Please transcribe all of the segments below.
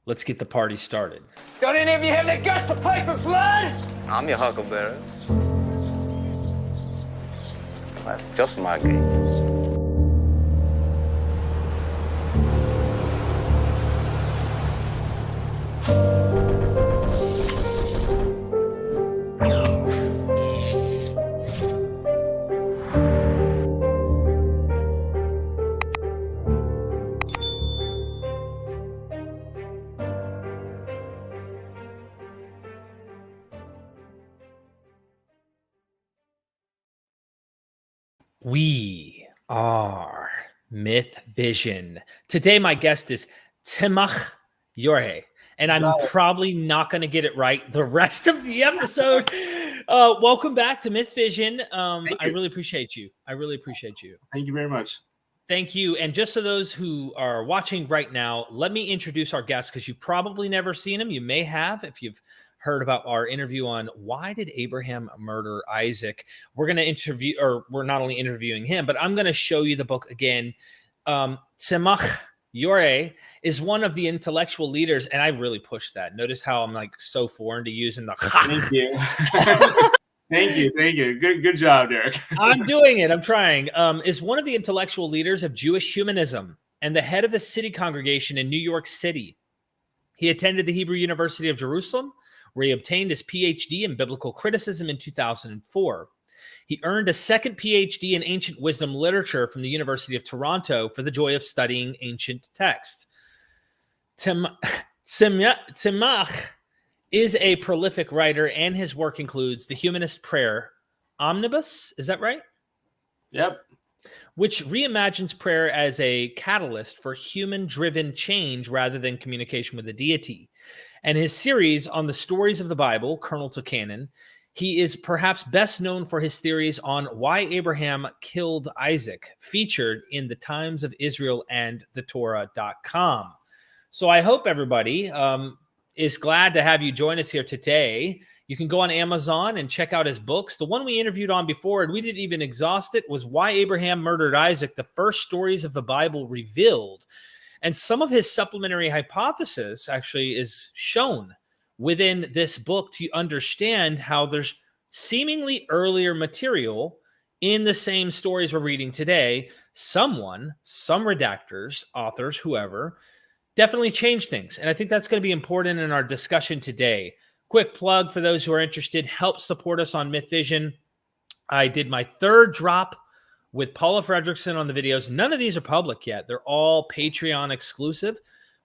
Let's get the party started. Don't any of you have the guts to play for blood? I'm your huckleberry. That's just my game. We are MythVision. Today, my guest is Tzemah Yoreh, and I'm probably not going to get it right the rest of the episode. Welcome back to MythVision. I really appreciate you. Thank you very much. Thank you. And just so those who are watching right now, let me introduce our guest because you've probably never seen him. You may have if you've heard about our interview on why did Abraham murder Isaac. We're going to interview, or we're not only interviewing him, but I'm going to show you the book again. Tzemah Yoreh is one of the intellectual leaders, and I really pushed that. Notice how I'm like so foreign to using the Thank you. Thank you. Good job, Derek. I'm doing it. I'm trying. Is one of the intellectual leaders of Jewish humanism and the head of the city congregation in New York City. He attended the Hebrew University of Jerusalem, where he obtained his Ph.D. in biblical criticism in 2004. He earned a second Ph.D. in ancient wisdom literature from the University of Toronto for the joy of studying ancient texts. Tzemah is a prolific writer, and his work includes the Humanist Prayer Omnibus. Is that right? Yep. Which reimagines prayer as a catalyst for human-driven change rather than communication with the deity. And his series on the stories of the Bible, Kernel to Canon, he is perhaps best known for his theories on why Abraham killed Isaac, featured in the Times of Israel and thetorah.com. So I hope everybody is glad to have you join us here today. You can go on Amazon and check out his books. The one we interviewed on before, and we didn't even exhaust it, was Why Abraham Murdered Isaac, the First Stories of the Bible Revealed. And some of his supplementary hypothesis actually is shown within this book to understand how there's seemingly earlier material in the same stories we're reading today. Some redactors, authors, whoever, definitely changed things. And I think that's going to be important in our discussion today. Quick plug for those who are interested, help support us on MythVision. I did my third drop with Paula Fredrickson on the videos. None of these are public yet. They're all Patreon exclusive.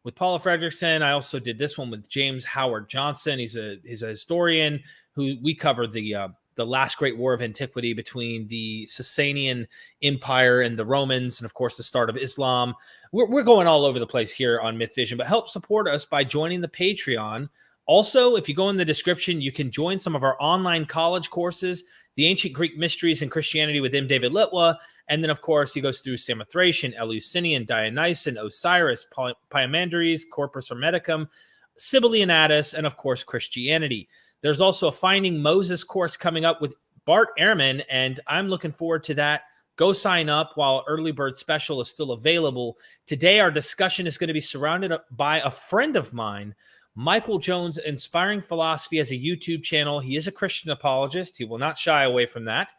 With Paula Fredrickson, I also did this one with James Howard Johnson. He's a historian who we covered the last great war of antiquity between the Sasanian Empire and the Romans, and of course the start of Islam. We're going all over the place here on MythVision, but help support us by joining the Patreon. Also, if you go in the description, you can join some of our online college courses, the Ancient Greek Mysteries and Christianity with M. David Litwa. And then, of course, he goes through Samothracian, Eleusinian, Dionysian, Osiris, Pyamandres, Corpus Hermeticum, Sibyllinatus, and, of course, Christianity. There's also a Finding Moses course coming up with Bart Ehrman, and I'm looking forward to that. Go sign up while Early Bird Special is still available. Today, our discussion is going to be surrounded by a friend of mine, Michael Jones, Inspiring Philosophy, as a YouTube channel. He is a Christian apologist. He will not shy away from that.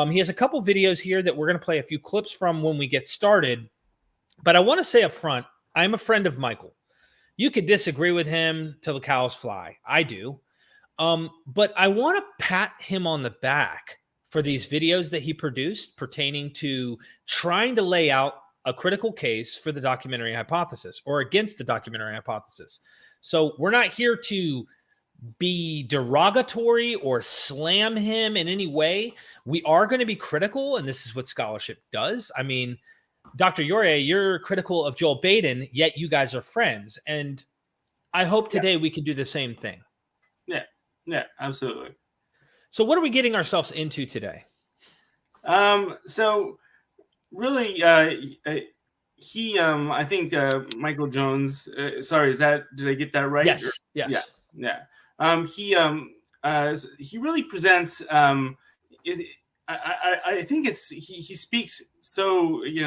He has a couple videos here that we're going to play a few clips from when we get started. But I want to say up front, I'm a friend of Michael. You could disagree with him till the cows fly. I do. But I want to pat him on the back for these videos that he produced pertaining to trying to lay out a critical case for the documentary hypothesis or against the documentary hypothesis. So we're not here to be derogatory or slam him in any way. We are going to be critical, and this is what scholarship does. I mean, Dr. Yoreh, you're critical of Joel Baden, yet you guys are friends. And I hope today we can do the same thing. Yeah, absolutely. So what are we getting ourselves into today? So really, he, I think Michael Jones, sorry, did I get that right? Yes. Yeah. He really presents I think it's he speaks so, he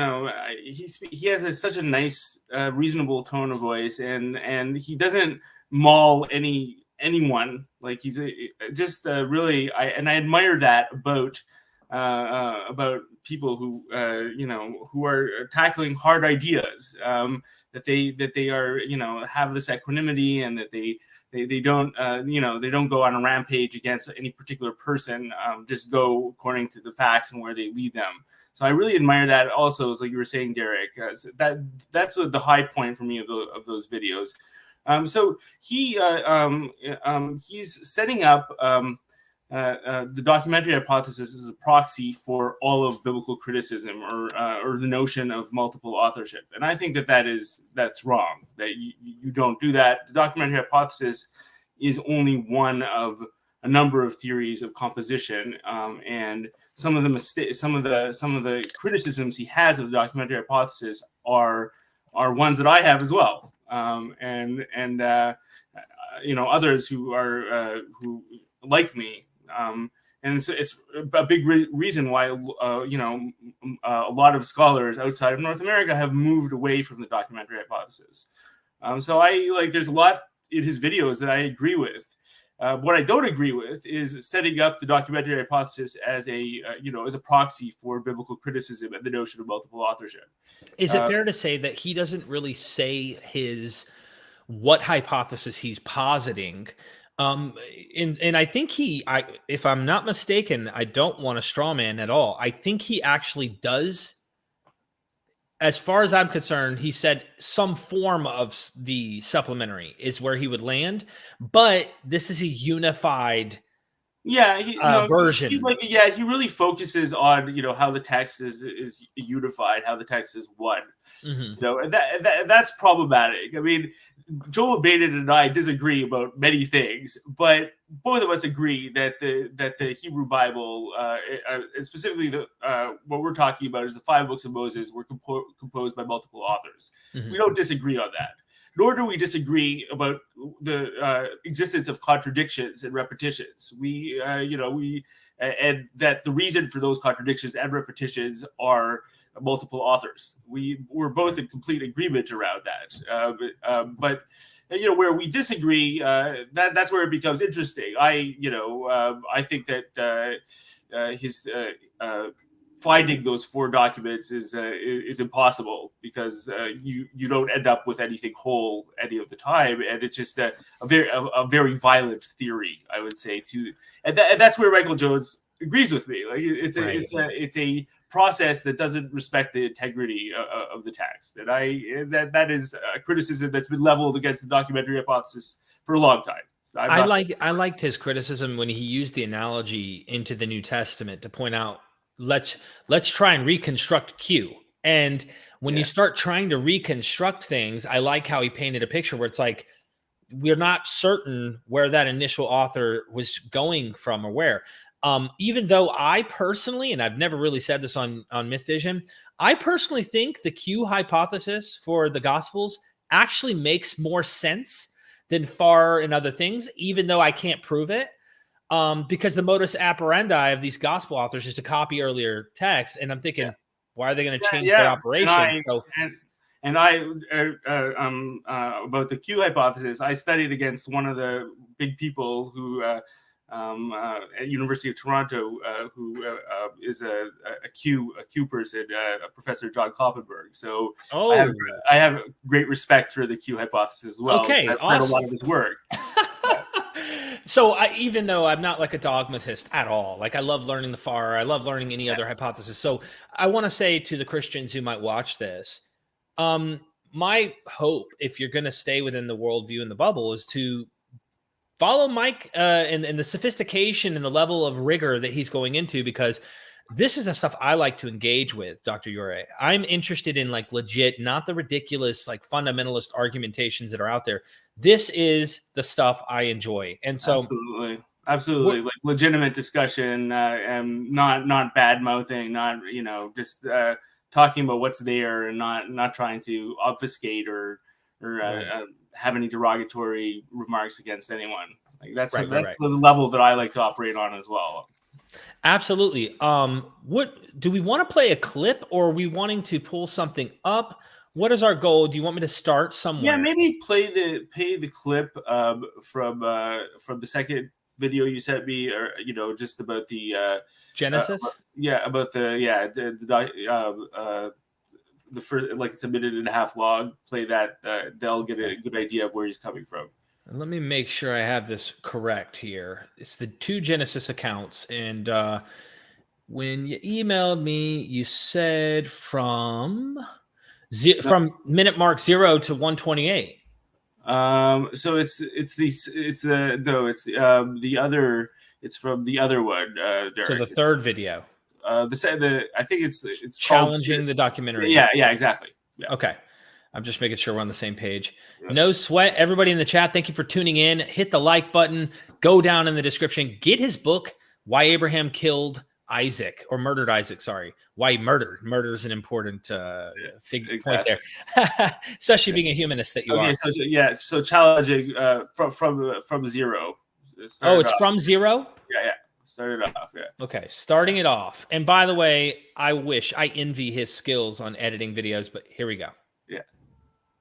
has such a nice reasonable tone of voice, and he doesn't maul anyone. Like he's just really, I admire that about people who who are tackling hard ideas, that they are, have this equanimity, and that they don't they don't go on a rampage against any particular person, just go according to the facts and where they lead them. So I really admire that. Also, as like you were saying, Derek, that's the high point for me of those videos. So he's setting up the documentary hypothesis as a proxy for all of biblical criticism, or the notion of multiple authorship. And I think that's wrong. That you don't do that. The documentary hypothesis is only one of a number of theories of composition, and some of the criticisms he has of the documentary hypothesis are ones that I have as well, and others who like me. And it's a big reason why a lot of scholars outside of North America have moved away from the documentary hypothesis. So there's a lot in his videos that I agree with. What I don't agree with is setting up the documentary hypothesis as a proxy for biblical criticism and the notion of multiple authorship. Is it fair to say that he doesn't really say what hypothesis he's positing? And I think if I'm not mistaken, I don't want a straw man at all. I think he actually does. As far as I'm concerned, he said some form of the supplementary is where he would land, but this is a unified version. He really focuses on how the text is unified, how the text is one. Mm-hmm. And that's problematic. I mean, Joel Baden and I disagree about many things, but both of us agree that the Hebrew Bible, and specifically what we're talking about is the 5 books of Moses, were composed by multiple authors. Mm-hmm. We don't disagree on that. Nor do we disagree about the existence of contradictions and repetitions. And that the reason for those contradictions and repetitions are multiple authors. We're both in complete agreement around that. But where we disagree, that's where it becomes interesting. I think that his finding those 4 documents is impossible, because you don't end up with anything whole any of the time, and it's just a very violent theory, I would say, too. And that's where Michael Jones agrees with me. Like it's a process that doesn't respect the integrity of the text. And that is a criticism that's been leveled against the documentary hypothesis for a long time. So I liked his criticism when he used the analogy into the New Testament to point out, let's try and reconstruct Q. And when you start trying to reconstruct things, I like how he painted a picture where it's like, we're not certain where that initial author was going from or where. Even though I personally, and I've never really said this on MythVision, I personally think the Q hypothesis for the Gospels actually makes more sense than far in other things, even though I can't prove it. Because the modus operandi of these gospel authors is to copy earlier text, and I'm thinking, why are they going to change their operation? About the Q hypothesis, I studied against one of the big people who at University of Toronto, who is a Q person, Professor John Kloppenberg. So I have great respect for the Q hypothesis as well. Okay, I've read a lot of his work. So even though I'm not like a dogmatist at all, like I love learning the FAR, I love learning any other hypothesis. So I want to say to the Christians who might watch this, my hope, if you're going to stay within the worldview and the bubble, is to follow Mike and the sophistication and the level of rigor that he's going into, because this is the stuff I like to engage with, Dr. Yoreh. I'm interested in like legit, not the ridiculous, like fundamentalist argumentations that are out there. This is the stuff I enjoy. And so absolutely, like legitimate discussion, and not bad mouthing, not, just talking about what's there, and not trying to obfuscate or have any derogatory remarks against anyone. Like that's the level that I like to operate on as well. Absolutely. What do we want to play a clip, or are we wanting to pull something up? What is our goal? Do you want me to start somewhere? Yeah, maybe play the clip from the second video you sent me, or just about the Genesis. about the first, like, it's a minute and a half long. Play that. They'll get a good idea of where he's coming from. And let me make sure I have this correct here. It's the 2 Genesis accounts, and when you emailed me, you said from minute mark 0 to 128. So it's from the other one, Derek. So the third video. I think it's challenging the documentary. Yeah, exactly. Yeah. Okay. I'm just making sure we're on the same page. Yeah. No sweat. Everybody in the chat, thank you for tuning in. Hit the like button. Go down in the description. Get his book, Why Abraham Killed Isaac, or Murdered Isaac, sorry. Why he murdered. Murder is an important point there, especially being a humanist that you are. So challenging from 0. It's from 0? Yeah. Start it off, yeah. Okay, starting it off. And by the way, I envy his skills on editing videos, but here we go. Yeah.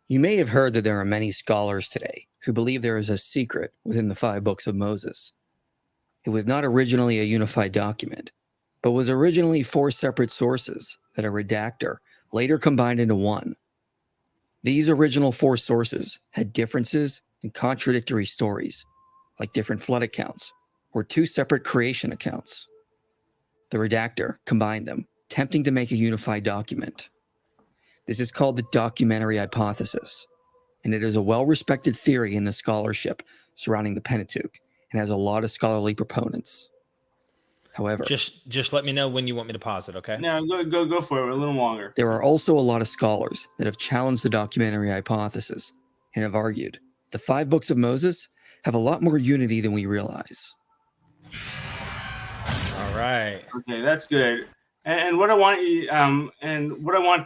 You may have heard that there are many scholars today who believe there is a secret within the 5 books of Moses. It was not originally a unified document, but was originally 4 separate sources that a redactor later combined into one. These original 4 sources had differences and contradictory stories, like different flood accounts, or 2 separate creation accounts. The redactor combined them, attempting to make a unified document. This is called the documentary hypothesis, and it is a well-respected theory in the scholarship surrounding the Pentateuch and has a lot of scholarly proponents. However, just let me know when you want me to pause it, okay? No, go for it a little longer. There are also a lot of scholars that have challenged the documentary hypothesis and have argued the 5 books of Moses have a lot more unity than we realize. All right. Okay, that's good. And what I want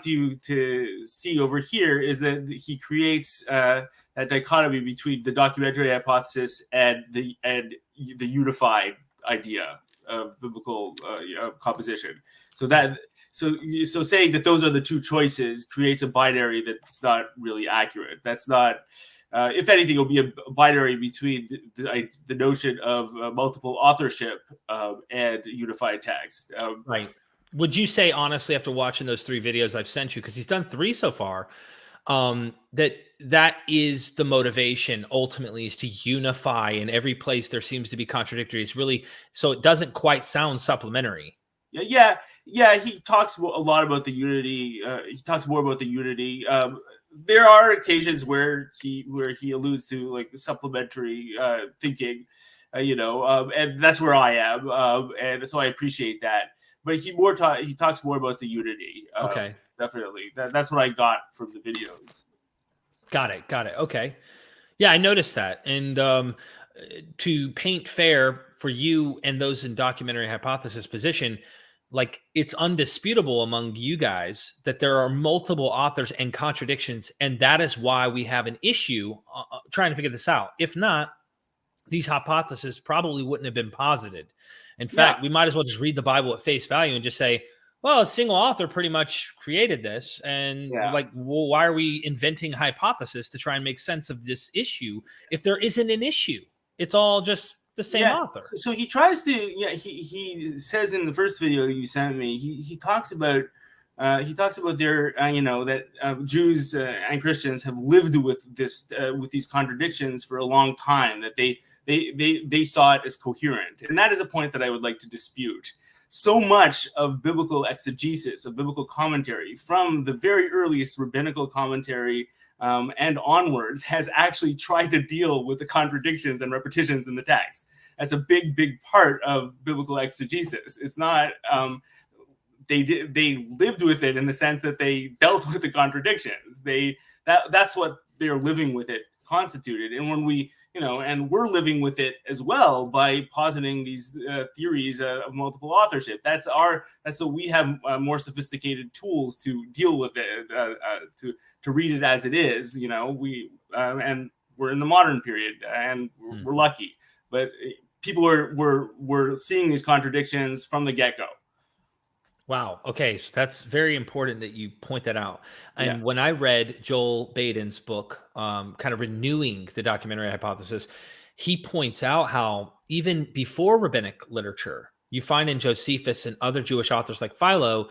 you to see over here is that he creates that dichotomy between the documentary hypothesis and the unified idea of biblical composition. So saying that those are the 2 choices creates a binary that's not really accurate. That's not. If anything, it'll be a binary between the notion of multiple authorship and unified text. Right. Would you say, honestly, after watching those 3 videos I've sent you, because he's done 3 so far, that is the motivation ultimately, is to unify in every place there seems to be contradictory. It's really, so it doesn't quite sound supplementary. Yeah. He talks a lot about the unity. He talks more about the unity. There are occasions where he alludes to, like, the supplementary thinking, and that's where I am, and so I appreciate that. But he talks more about the unity. Okay, definitely. That's what I got from the videos. Got it. Okay, yeah, I noticed that. And to paint fair for you and those in documentary hypothesis position, like, it's undisputable among you guys that there are multiple authors and contradictions, and that is why we have an issue trying to figure this out. If not, these hypotheses probably wouldn't have been posited. In fact, we might as well just read the Bible at face value and just say, well, a single author pretty much created this. And well, why are we inventing hypothesis to try and make sense of this issue if there isn't an issue? It's all just the same author. So he tries to, he says in the first video you sent me, he talks about their, that Jews and Christians have lived with these contradictions for a long time, that they saw it as coherent. And that is a point that I would like to dispute. So much of biblical exegesis, of biblical commentary, from the very earliest rabbinical commentary and onwards, has actually tried to deal with the contradictions and repetitions in the text. That's a big part of biblical exegesis. It's not they lived with it in the sense that they dealt with the contradictions. That's what they're living with it constituted. And when we, and we're living with it as well by positing these theories of multiple authorship. That's so we have more sophisticated tools to deal with it, to read it as it is. And we're in the modern period, and we're lucky. But people were seeing these contradictions from the get-go. Wow. Okay. So that's very important that you point that out. And Yeah. when I read Joel Baden's book, kind of renewing the documentary hypothesis, he points out how even before rabbinic literature, you find in Josephus and other Jewish authors like Philo,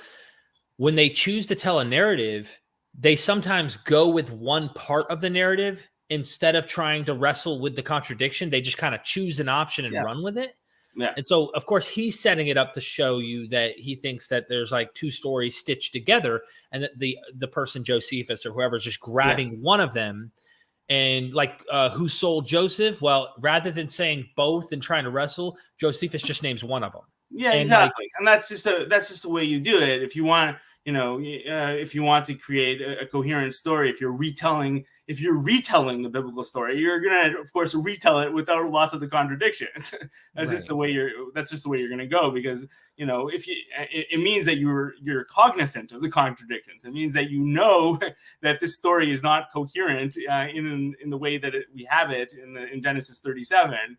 when they choose to tell a narrative, they sometimes go with one part of the narrative instead of trying to wrestle with the contradiction. They just kind of choose an option and run with it. Yeah. And so, of course, he's setting it up to show you that he thinks that there's like two stories stitched together, and that the person Josephus or whoever is just grabbing one of them. And like, who sold Joseph? Well, rather than saying both and trying to wrestle, Josephus just names one of them. Yeah, And exactly. And that's just the way you do it. If you want, if you want to create a coherent story, if you're retelling the biblical story, you're gonna, of course, retell it without lots of the contradictions. That's just the way you're gonna go, because if it means that you're cognizant of the contradictions. It means that that this story is not coherent in the way that we have it in Genesis 37.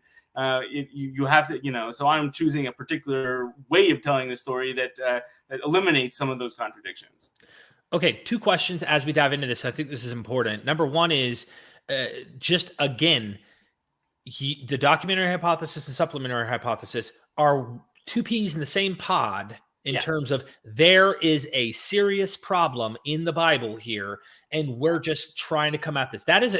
You have to, so I'm choosing a particular way of telling the story that eliminates some of those contradictions. Okay, two questions as we dive into this. I think this is important. Number one is just again, the documentary hypothesis and supplementary hypothesis are two peas in the same pod in terms of there is a serious problem in the Bible here, and we're just trying to come at this. That is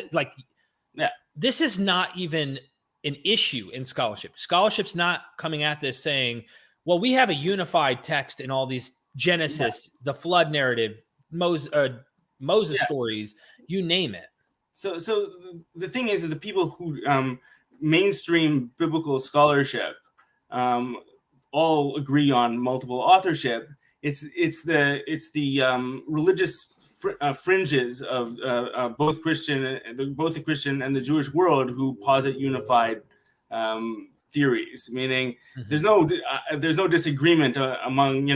this is not even an issue in scholarship. Scholarship's not coming at this saying, well, we have a unified text in all these Genesis, the flood narrative, Moses stories, you name it. So the thing is that the people who mainstream biblical scholarship all agree on multiple authorship. It's the religious fringes of both the Christian and the Jewish world who posit unified theories, meaning there's no disagreement among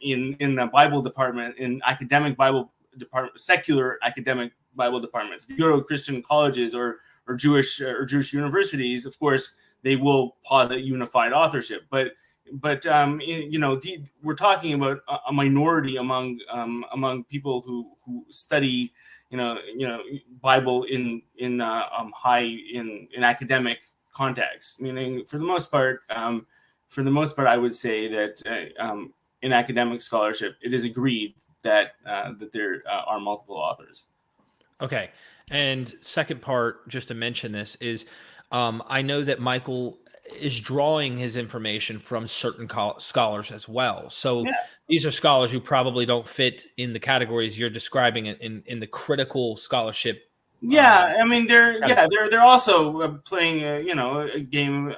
in the Bible department, in academic Bible department, secular academic Bible departments. If you go to Christian colleges or Jewish universities, of course they will posit unified authorship, but we're talking about a minority among people who study Bible in academic context. Meaning, for the most part, I would say that in academic scholarship, it is agreed that there are multiple authors. Okay, and second part, just to mention this, is I know that Michael is drawing his information from certain scholars as well. So these are scholars who probably don't fit in the categories you're describing in the critical scholarship. I mean, they're also playing a game.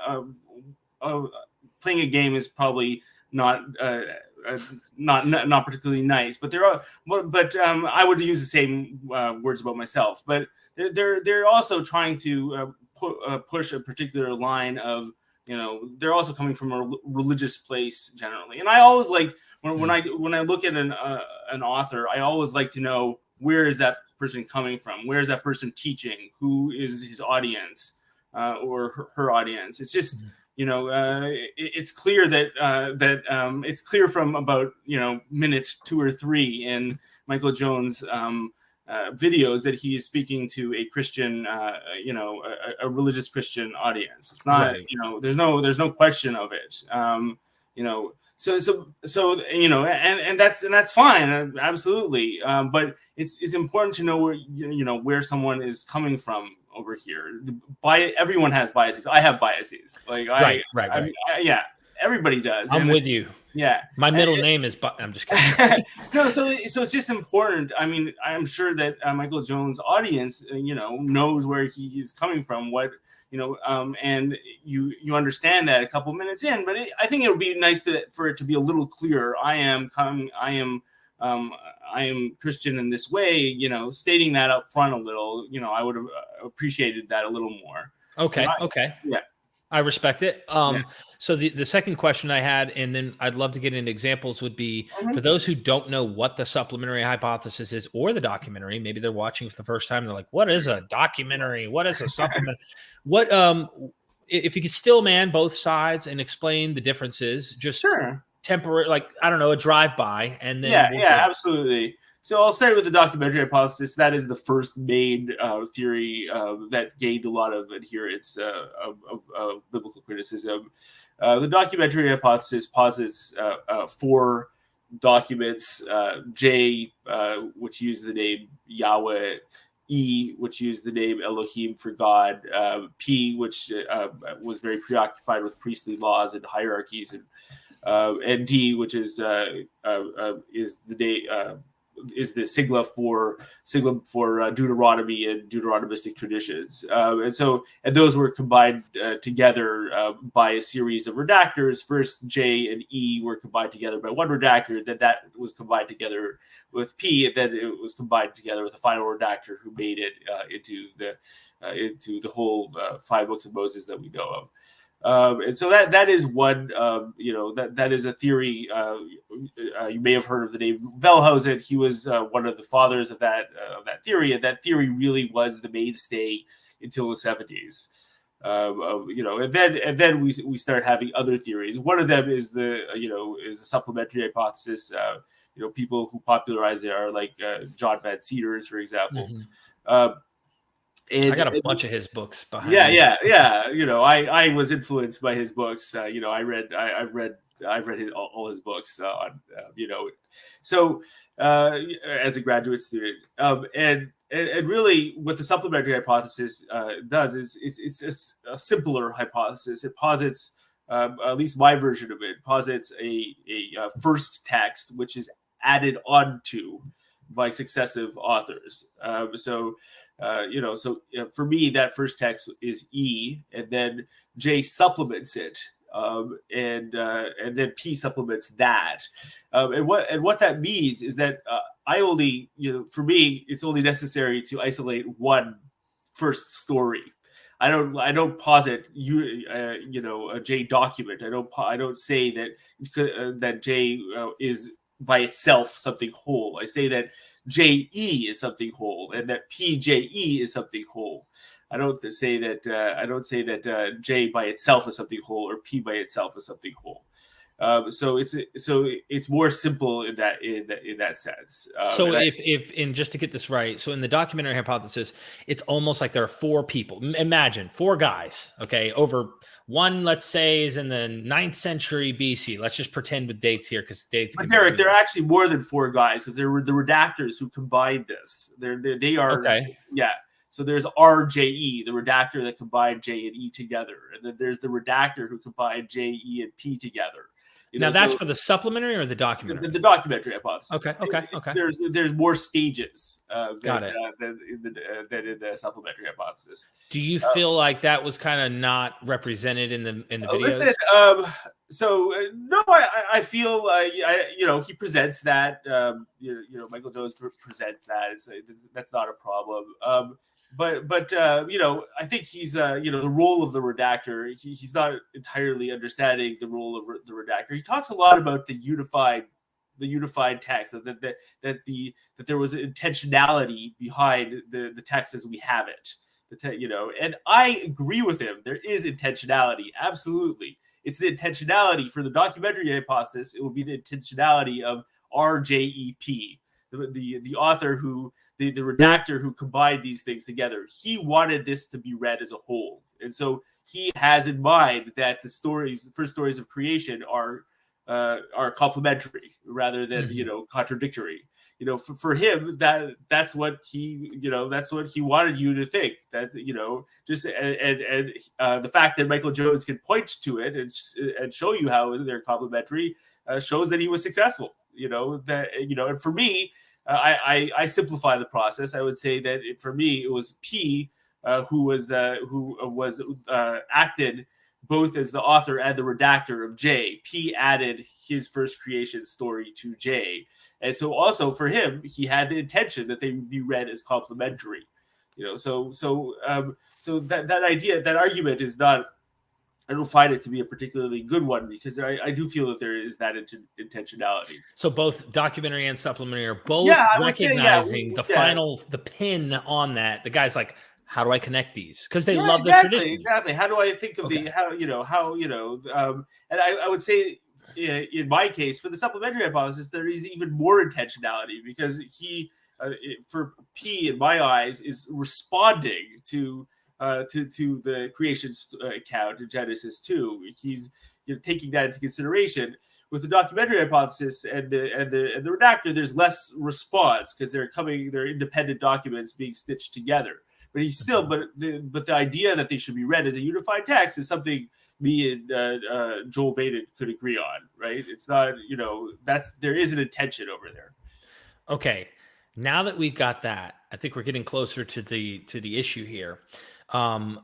Playing a game is probably not particularly nice, but I would use the same words about myself. But they're also trying to push a particular line of, they're also coming from a religious place generally. And I always like when I look at an author, I always like to know, where is that person coming from? Where is that person teaching? Who is his audience or her audience? It's just, it's clear that it's clear from about, minute 2 or 3 in Michael Jones' videos that he is speaking to a Christian, a religious Christian audience. It's not, there's no question of it. So and that's fine, absolutely. But it's important to know where someone is coming from over here. Everyone has biases. I have biases. Right. Everybody does. I'm with you. Yeah. My middle name is. I'm just kidding. No. So it's just important. I mean, I'm sure that Michael Jones' audience, knows where he is coming from. What. And you understand that a couple minutes in, but I think it would be nice for it to be a little clearer. I am Christian in this way, stating that up front a little. I would have appreciated that a little more. Okay. Yeah. I respect it. So the second question I had, and then I'd love to get into examples, would be for those who don't know what the supplementary hypothesis is or the documentary. Maybe they're watching for the first time. They're like, "What is a documentary? What is a supplement?" What if you could still man both sides and explain the differences, just Sure. temporary, like, I don't know, a drive-by, and then we'll yeah, go. absolutely. So I'll start with the documentary hypothesis. That is the first main theory that gained a lot of adherents of biblical criticism. The documentary hypothesis posits 4 documents: J, which use the name Yahweh; E, which used the name Elohim for God; P, which was very preoccupied with priestly laws and hierarchies; and D, which is the sigla for Deuteronomy and Deuteronomistic traditions, and those were combined together by a series of redactors. First, J and E were combined together by one redactor, then that was combined together with P, and then it was combined together with a final redactor who made it into the whole 5 books of Moses that we know of. And so that is one, that is a theory. You may have heard of the name Wellhausen. He was one of the fathers of that theory, and that theory really was the mainstay until the 70s. And then we start having other theories. One of them is is a supplementary hypothesis. People who popularized it are like John Van Seters, for example. Mm-hmm. I got a bunch of his books behind me. Yeah. I was influenced by his books. I've read all his books So as a graduate student, and really, what the supplementary hypothesis does is it's a simpler hypothesis. It posits, at least my version of it, posits a first text which is added onto by successive authors. For me, that first text is E, and then J supplements it, and then P supplements that. And what that means is that for me, it's only necessary to isolate one first story. I don't posit a J document. I don't say that J is by itself something whole. I say that JE is something whole, and that PJE is something whole. I don't say that J by itself is something whole, or P by itself is something whole. So it's more simple in that sense. And just to get this right, so in the documentary hypothesis, it's almost like there are 4 people. Imagine 4 guys, okay, over one, let's say, is in the 9th century BC. Let's just pretend with dates here, because dates. But Derek, there are actually more than 4 guys, because there were the redactors who combined this. They are okay. Yeah. So there's RJE, the redactor that combined J and E together, and then there's the redactor who combined J, E, and P together. That's for the supplementary or the documentary? The documentary hypothesis. Okay. There's more stages Got it. than in the supplementary hypothesis. Do you feel like that was kind of not represented in the videos? Listen, no, I feel he presents that. Michael Jones presents that. That's not a problem. But I think he's the role of the redactor. He's not entirely understanding the role of the redactor. He talks a lot about the unified text, that there was intentionality behind the text as we have it. And I agree with him. There is intentionality, absolutely. It's the intentionality for the documentary hypothesis. It will be the intentionality of RJEP, the author who. The redactor who combined these things together. He wanted this to be read as a whole, and so he has in mind that the first stories of creation are complementary rather than contradictory. For him, that's what he wanted you to think. That just and the fact that Michael Jones can point to it and show you how they're complementary shows that he was successful. And for me. I simplify the process. I would say that for me it was P who was acted both as the author and the redactor of J. P added his first creation story to J, and so also for him he had the intention that they would be read as complementary. So that idea, that argument is not. I don't find it to be a particularly good one, because I do feel that there is that intentionality. So both documentary and supplementary are both recognizing the pin on that. The guy's like, How do I connect these? Because they Yeah, love the exactly, tradition. exactly. How do I think of Okay. and I would say in my case for the supplementary hypothesis, there is even more intentionality because for P in my eyes is responding to the creation account in Genesis 2. He's taking that into consideration. With the documentary hypothesis and the redactor, there's less response because they're independent documents being stitched together. But he's still, but the idea that they should be read as a unified text is something me and Joel Baden could agree on, right? It's not, there is an intention over there. Okay, now that we've got that, I think we're getting closer to the issue here,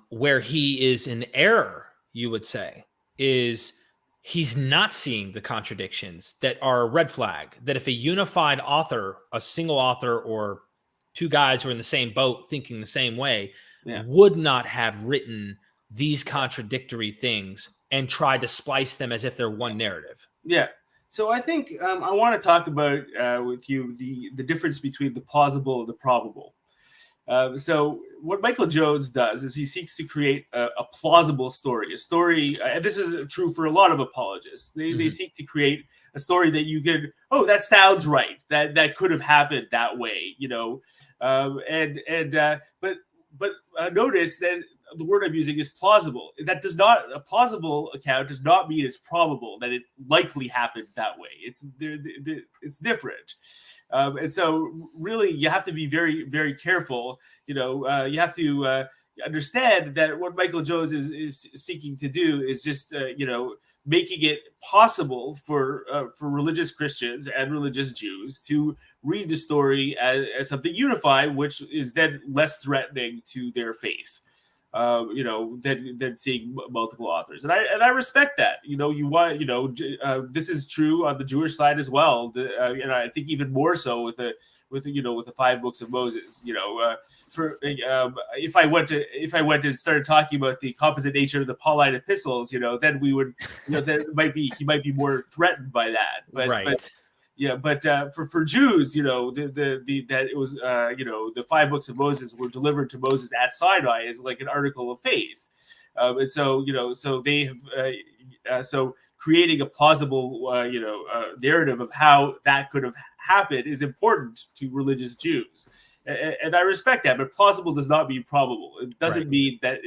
where he is in error. You would say is he's not seeing the contradictions that are a red flag. That if a unified author, a single author, or two guys who are in the same boat thinking the same way, would not have written these contradictory things and tried to splice them as if they're one narrative. Yeah. So I think I want to talk about with you the difference between the plausible and the probable. So what Michael Jones does is he seeks to create a plausible story, and this is true for a lot of apologists. They seek to create a story that you could, that sounds right, that could have happened that way, but notice that the word I'm using is plausible. A plausible account does not mean it's probable that it likely happened that way. It's different. And so really you have to be very, very careful. You have to understand that what Michael Jones is seeking to do is just, making it possible for religious Christians and religious Jews to read the story as something unified, which is then less threatening to their faith. Than seeing multiple authors, and I respect that. This is true on the Jewish side as well, and I think even more so with the 5 books of Moses. If I went to start talking about the composite nature of the Pauline epistles, then we would, he might be more threatened by that. But right. But for Jews, that it was, the 5 books of Moses were delivered to Moses at Sinai as like an article of faith, and so so they have, so creating a plausible, narrative of how that could have happened is important to religious Jews, and I respect that. But plausible does not mean probable. It doesn't mean that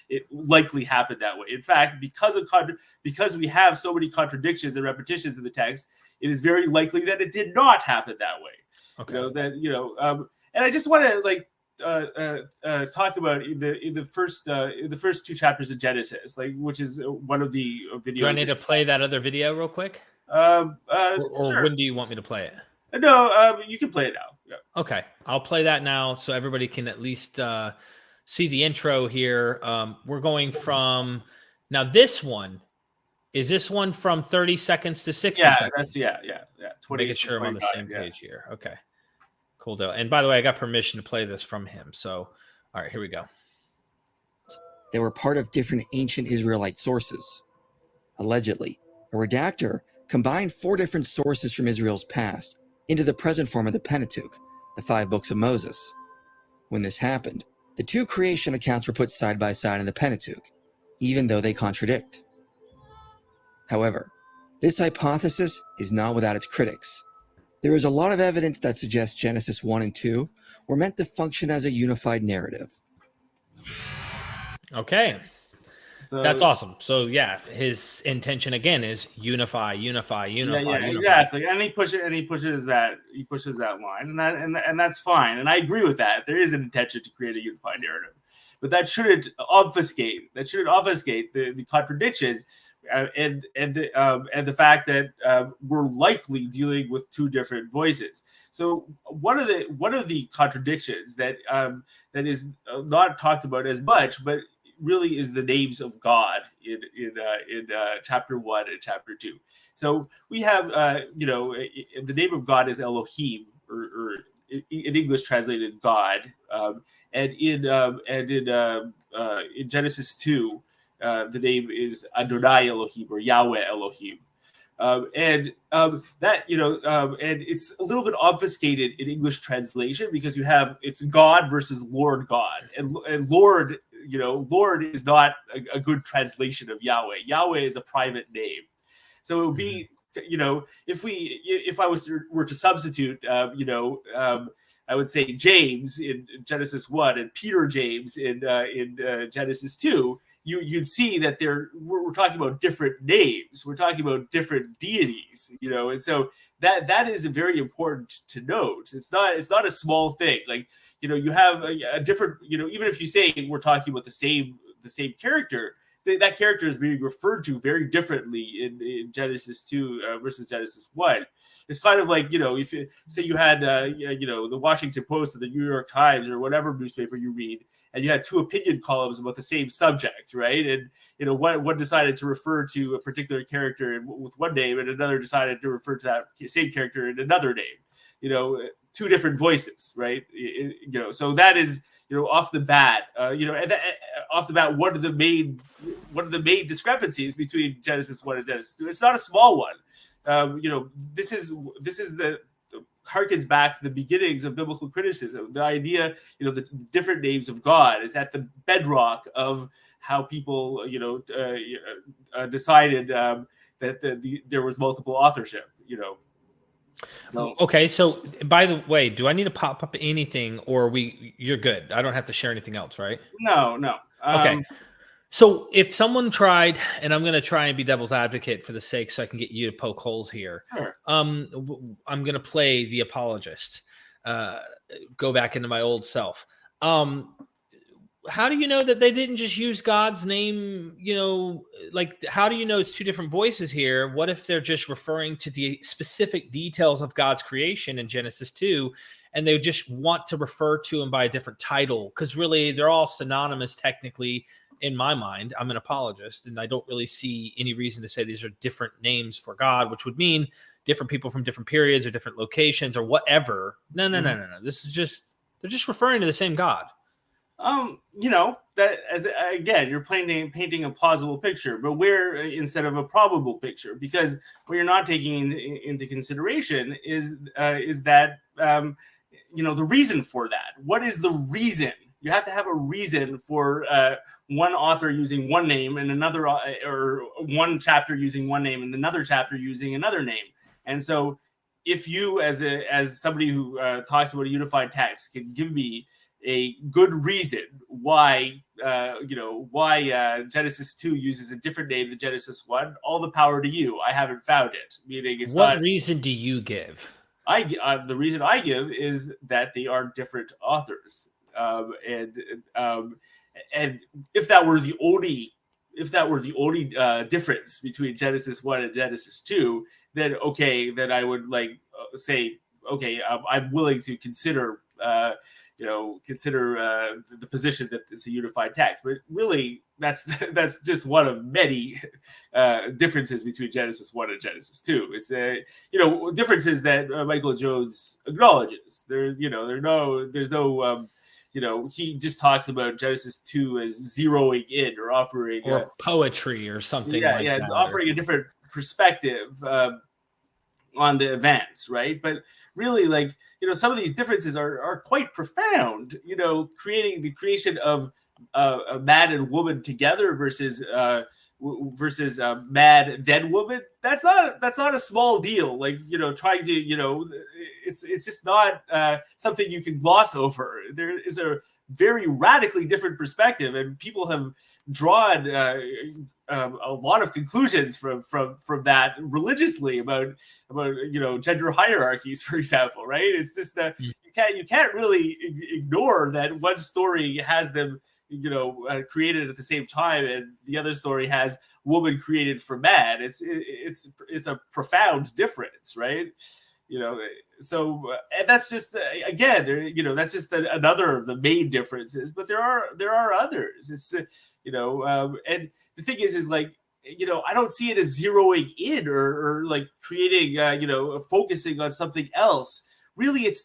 it likely happened that way. In fact, because we have so many contradictions and repetitions in the text, it is very likely that it did not happen that way. Okay. And I just want to talk about in the first 2 chapters of Genesis, which is one of the videos. Do I need to play that other video real quick? Or sure. When do you want me to play it? No, you can play it now. Yeah. Okay, I'll play that now so everybody can at least see the intro here. We're going from now. Is this one from 30 seconds to 60 seconds? Yeah. Making sure I'm on the same page here. Okay, cool deal. And by the way, I got permission to play this from him. So, all right, here we go. They were part of different ancient Israelite sources. Allegedly, a redactor combined 4 different sources from Israel's past into the present form of the Pentateuch, the 5 books of Moses. When this happened, the 2 creation accounts were put side by side in the Pentateuch, even though they contradict. However, this hypothesis is not without its critics. There is a lot of evidence that suggests Genesis 1 and 2 were meant to function as a unified narrative. Okay. That's awesome. So yeah, his intention again is unify. Exactly. And he pushes that line, and that's fine. And I agree with that. There is an intention to create a unified narrative, but that shouldn't obfuscate the contradictions and the fact that we're likely dealing with 2 different voices. So one of the contradictions that is not talked about as much, but really is the names of God in chapter 1 and chapter 2. So we have the name of God is Elohim, or in English translated God, and in Genesis 2, the name is Adonai Elohim or Yahweh Elohim. That and it's a little bit obfuscated in English translation because it's God versus Lord God, and Lord, Lord is not a good translation of Yahweh. Yahweh is a private name, so it would be, if I were to substitute, I would say James in Genesis 1 and Peter James in Genesis 2. You'd see that we're talking about different names. We're talking about different deities, and so that is very important to note. It's not a small thing. Like, you have a different, even if you say we're talking about the same character, that character is being referred to very differently in Genesis 2 versus Genesis 1. It's kind of like, if say you had, the Washington Post or the New York Times or whatever newspaper you read, and you had two opinion columns about the same subject, right? And, one decided to refer to a particular character with one name, and another decided to refer to that same character in another name, two different voices, right? So that is, off the bat, off the bat, one of the main discrepancies between Genesis 1 and Genesis 2. It's not a small one. This is harkens back to the beginnings of biblical criticism. The idea, the different names of God is at the bedrock of how people, decided that there was multiple authorship. No. Okay, so by the way, do I need to pop up anything, or you're good? I don't have to share anything else, right? No. Okay. So if someone tried, and I'm going to try and be devil's advocate for the sake, so I can get you to poke holes here. Sure. I'm going to play the apologist. Go back into my old self. How do you know that they didn't just use God's name? Like, how do you know it's two different voices here? What if they're just referring to the specific details of God's creation in Genesis 2, and they just want to refer to him by a different title? Because really, they're all synonymous technically in my mind. I'm an apologist, and I don't really see any reason to say these are different names for God, which would mean different people from different periods or different locations or whatever. No. This is they're just referring to the same God. That, as again, you're painting a plausible picture, but where instead of a probable picture, because what you're not taking into consideration is that the reason for that. What is the reason? You have to have a reason for one author using one name and another, or one chapter using one name and another chapter using another name. And so, if you, as somebody who talks about a unified text, can give me a good reason why Genesis 2 uses a different name than Genesis 1, all the power to you. I haven't found it. Meaning, it's what not, reason do you give? The reason I give is that they are different authors, and if that were the only difference between Genesis 1 and Genesis 2, then I would say, I'm willing to consider the position that it's a unified text. But really, that's just one of many differences between Genesis 1 and Genesis 2. It's differences that Michael Jones acknowledges. There's no he just talks about Genesis 2 as zeroing in or offering poetry or something that. Offering a different perspective on the events, right? But really, some of these differences are quite profound. Creating the creation of a man and woman together versus mad then woman. That's not a small deal. Trying to it's just not something you can gloss over. There is a very radically different perspective, and people have drawn a lot of conclusions from that religiously about gender hierarchies, for example, right? It's just that you can't really ignore that one story has them created at the same time, and the other story has woman created for man. It's a profound difference, right? So and that's just again, that's just another of the main differences. But there are others. It's and the thing is I don't see it as zeroing in or creating focusing on something else. Really, it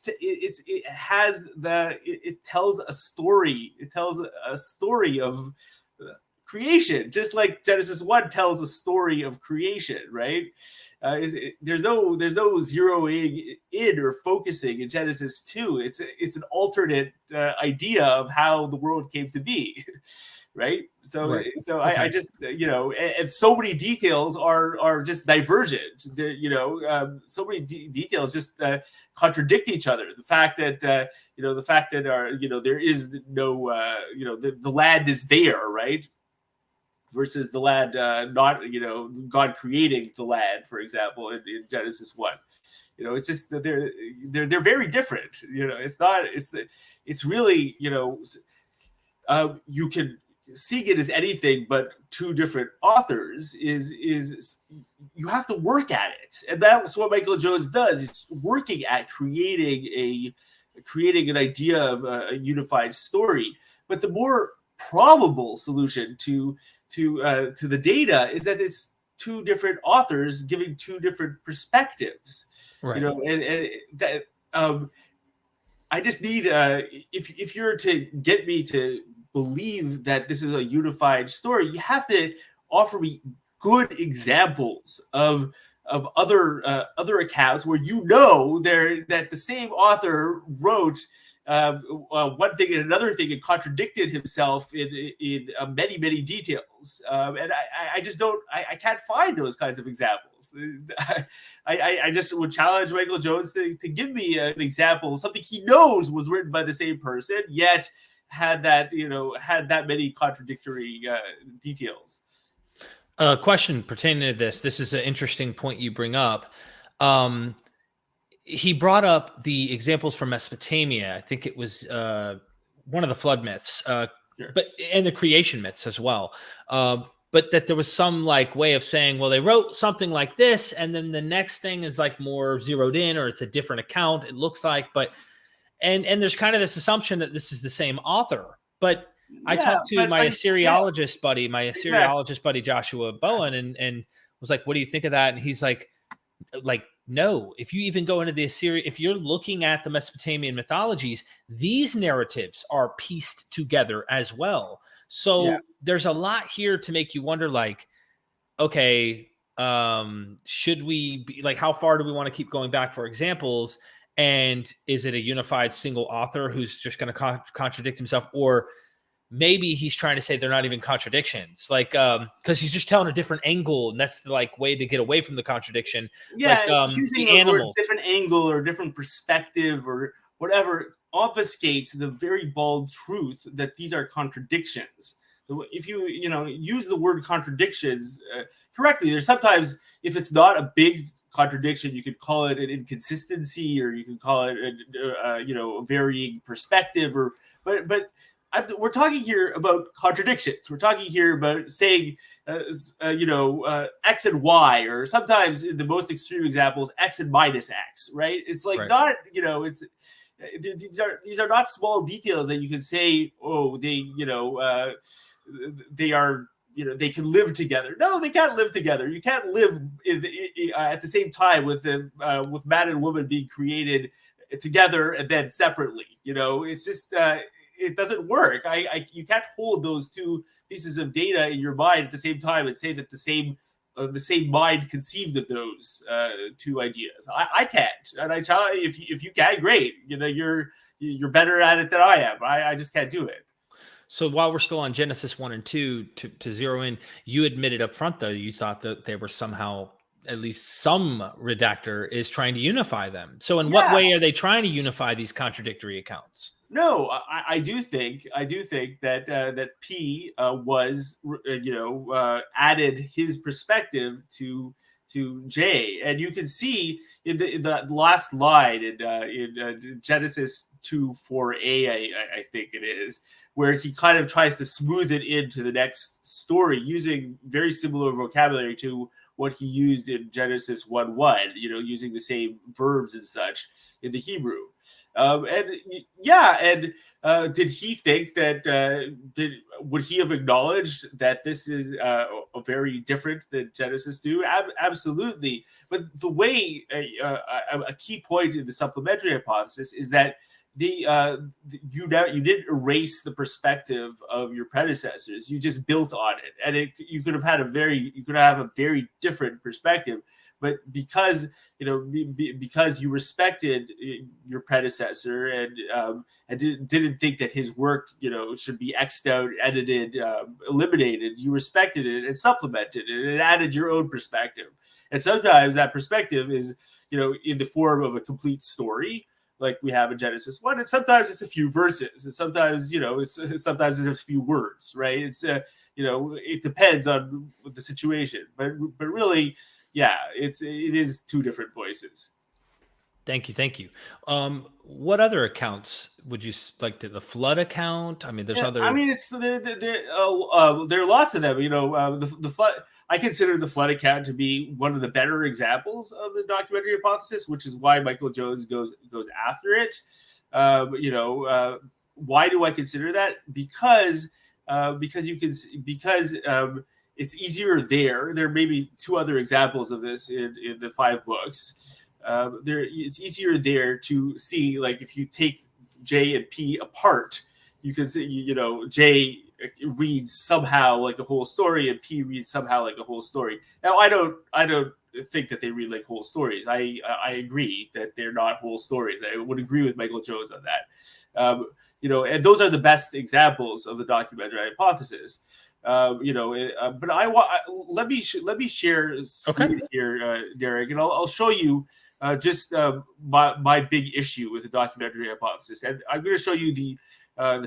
tells a story. It tells a story of creation, just like Genesis 1 tells a story of creation, right? There's no zeroing in or focusing in Genesis 2. It's an alternate idea of how the world came to be, right? So Right. so Okay. I just and so many details are just divergent. So many details just contradict each other. The fact that there is no the land is there, right? Versus the land not God creating the land, for example, in Genesis 1. It's just that they're very different. It's really you can see it as anything but two different authors. Is you have to work at it, and that's what Michael Jones does. He's working at creating an idea of a unified story. But the more probable solution to the data is that it's two different authors giving two different perspectives. Right. And that I just need if you're to get me to believe that this is a unified story, you have to offer me good examples of other accounts where that the same author wrote one thing and another thing and contradicted himself in many details, and I just don't. I can't find those kinds of examples. I just would challenge Michael Jones to give me an example of something he knows was written by the same person, yet had that many contradictory details. Question pertaining to this. This is an interesting point you bring up. He brought up the examples from Mesopotamia. I think it was one of the flood myths, Sure. and the creation myths as well. But that there was some way of saying, well, they wrote something like this, and then the next thing is more zeroed in, or it's a different account. It looks like, but and there's kind of this assumption that this is the same author. But I talked to my Assyriologist buddy Joshua Bowen, and was like, "What do you think of that?" And he's like, no, if you even go into the Assyrian, if you're looking at the Mesopotamian mythologies, these narratives are pieced together as well. So there's a lot here to make you wonder, okay, should we be how far do we want to keep going back for examples? And is it a unified single author who's just going to contradict himself? Or maybe he's trying to say they're not even contradictions, because he's just telling a different angle, and that's the way to get away from the contradiction. Using the words different angle or different perspective or whatever obfuscates the very bald truth that these are contradictions. If you use the word contradictions correctly, there's sometimes, if it's not a big contradiction, you could call it an inconsistency, or you can call it a varying perspective, but we're talking here about contradictions. We're talking here about saying, X and Y, or sometimes in the most extreme examples, X and minus X, right? It's not, these are not small details that you can say, oh, they are, they can live together. No, they can't live together. You can't live at the same time with man and woman being created together and then separately. It's just, it doesn't work. You can't hold those two pieces of data in your mind at the same time and say that the same mind conceived of those two ideas. I can't, and I tell you, if you can, great. You're better at it than I am. I just can't do it. So while we're still on Genesis 1 and 2, to zero in, you admitted up front, though, you thought that they were somehow, at least some redactor is trying to unify them. So in what way are they trying to unify these contradictory accounts? No, I do think that P was added his perspective to J, and you can see in the last line in Genesis 2:4a, I think it is, where he kind of tries to smooth it into the next story using very similar vocabulary to what he used in Genesis 1:1, using the same verbs and such in the Hebrew. Did he think that? Would he have acknowledged that this is a very different than Genesis 2? Absolutely. But the way a key point in the supplementary hypothesis is that you didn't erase the perspective of your predecessors. You just built on it, and you could have a very different perspective. But because because you respected your predecessor and didn't think that his work should be X'd out, edited, eliminated, you respected it and supplemented it and added your own perspective. And sometimes that perspective is in the form of a complete story, like we have in Genesis 1, and sometimes it's a few verses, and sometimes sometimes it's a few words, right? It's it depends on the situation, but really. Yeah, it is two different voices. Thank you. What other accounts would you like to? The flood account? I mean, there's other. I mean, there are lots of them. The flood. I consider the flood account to be one of the better examples of the documentary hypothesis, which is why Michael Jones goes after it. Why do I consider that? Because it's easier there. There may be two other examples of this in the 5 books. It's easier there to see, like, if you take J and P apart, you can see, J reads somehow like a whole story and P reads somehow like a whole story. Now, I don't think that they read like whole stories. I agree that they're not whole stories. I would agree with Michael Jones on that. And those are the best examples of the documentary hypothesis. But let me share screen here, Derek, and I'll show you just my big issue with the documentary hypothesis, and I'm going to show you the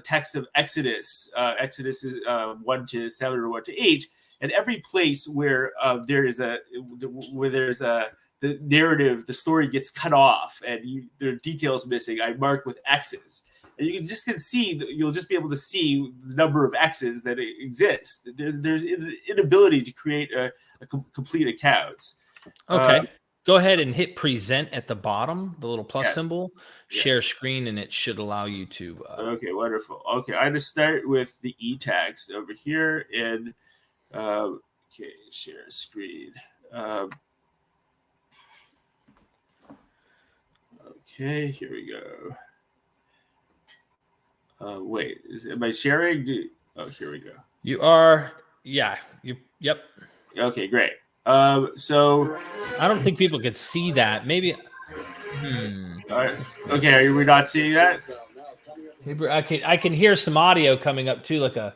text of Exodus. Exodus is 1-7 or 1-8, and every place where there's the narrative, the story gets cut off, and there are details missing, I mark with X's. And you'll just be able to see the number of X's that exist. There's an inability to create a complete account. Okay. Go ahead and hit present at the bottom, the little plus symbol, share screen, and it should allow you to. Okay, wonderful. Okay, I'm going to start with the e-text over here and share screen. Okay, here we go. Wait, am I sharing? Here we go. You are, yep. Okay, great. So I don't think people could see that. Maybe. All right. Okay, are we not seeing that? Maybe I can hear some audio coming up too, like a.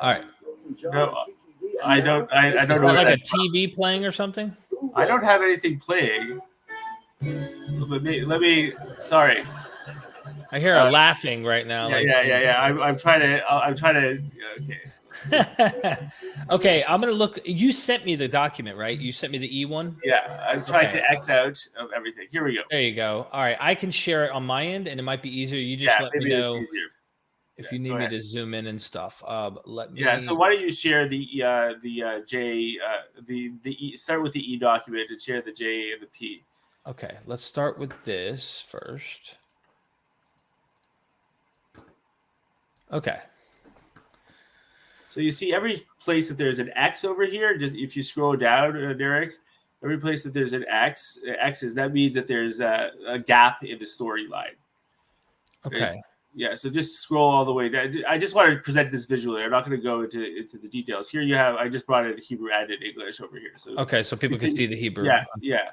All right. No, I don't. I don't know. Like a TV playing or something. I don't have anything playing. Let me. Sorry. I hear her laughing right now. Yeah. I'm trying to. Okay. Okay, I'm gonna look. You sent me the document, right? You sent me the E1. Yeah, I'm trying to X out of everything. Here we go. There you go. All right, I can share it on my end, and it might be easier. You just let me know if you need me to zoom in and stuff. Let me. Yeah. So why don't you share the J the E, start with the E document and share the J and the P. Okay, let's start with this first. Okay. So you see every place that there's an X over here, just if you scroll down, Derek, every place that there's an X's, that means that there's a gap in the storyline. Okay. Yeah, so just scroll all the way down. I just want to present this visually. I'm not going to go into the details. Here you have, I just brought it in Hebrew and in English over here. So okay, so people can see the Hebrew. Yeah.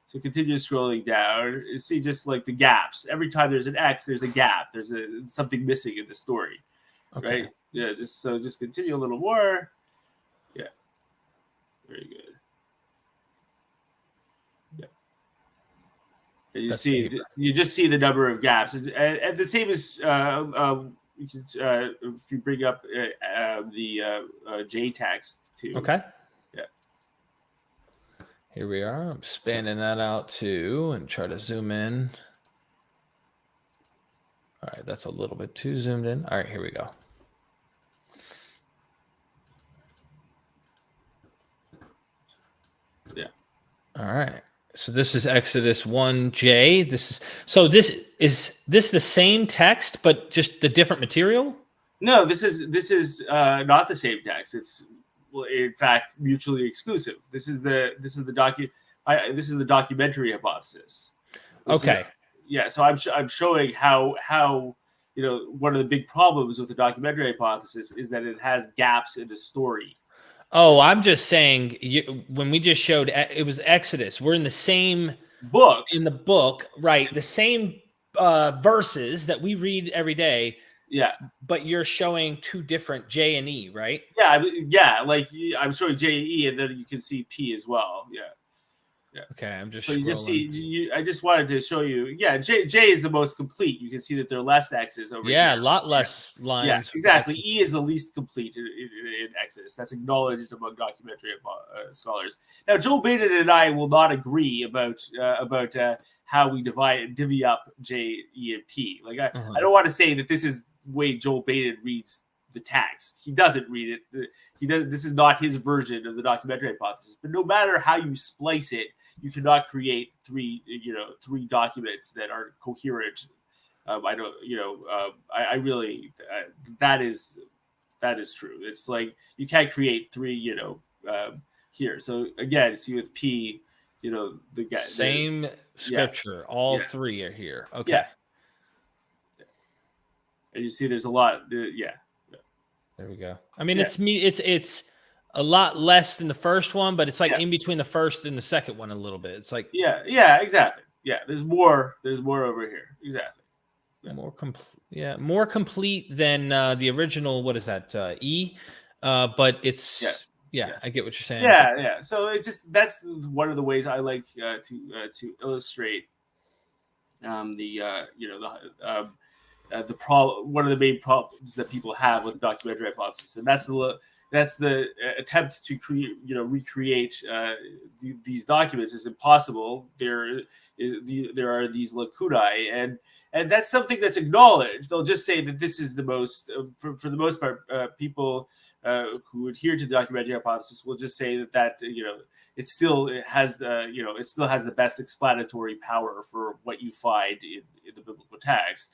So continue scrolling down. You see just like the gaps. Every time there's an X, there's a gap. There's something missing in the story. Okay. Right? Yeah, just continue a little more. Yeah. Very good. Yeah. And you just see the number of gaps. And the same as if you bring up the J text too. Okay. Yeah. Here we are. I'm spanning that out too and try to zoom in. All right, that's a little bit too zoomed in. All right, here we go. Yeah. All right. So this is Exodus 1J. This is the same text, but just the different material? No, this is not the same text. It's in fact mutually exclusive. This is the documentary hypothesis. Okay. So I'm showing how one of the big problems with the documentary hypothesis is that it has gaps in the story. Oh, I'm just saying, when we just showed, it was Exodus. We're in the same book. In the book, right? The same verses that we read every day. Yeah. But you're showing two different J and E, right? Yeah. Like I'm showing J and E, and then you can see P as well. Yeah. Okay, I'm just. So you just scrolling. see. I just wanted to show you. Yeah, J is the most complete. You can see that there are less X's over here. Yeah, a lot less lines. Yeah, exactly. E is the least complete in Exodus. That's acknowledged among documentary scholars. Now, Joel Baden and I will not agree about how we divvy up J, E, and P. Like I don't want to say that this is the way Joel Baden reads the text. He doesn't read it. He does. This is not his version of the documentary hypothesis. But no matter how you splice it, you cannot create three documents that are coherent. I don't, I really, that is true. It's like you can't create three, here. So again, see with P, the guy, same scripture, all three are here. Okay. Yeah. And you see, there's a lot. There we go. I mean, it's a lot less than the first one, but it's like in between the first and the second one a little bit. It's like exactly. Yeah, there's more over here. Exactly. Yeah. More complete than the original. What is that? E. But it's I get what you're saying. Yeah. So it's just that's one of the ways I like to illustrate the problem. One of the main problems that people have with the documentary hypothesis, and that's the attempt to recreate these documents is impossible. There are these lacunae, and that's something that's acknowledged. They'll just say that this is the most, for the most part, people who adhere to the documentary hypothesis will just say that it still has the best explanatory power for what you find in the biblical text.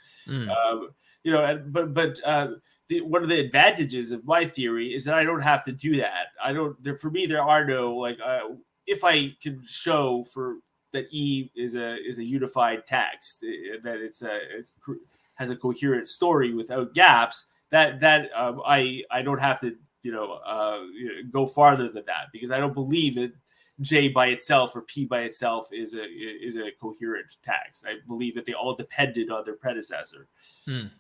One of the advantages of my theory is that I don't have to do that. For me, there are no if I can show that E is a unified text, that it has a coherent story without gaps, that I don't have to go farther than that, because I don't believe that J by itself or P by itself is a coherent text. I believe that they all depended on their predecessor. Right?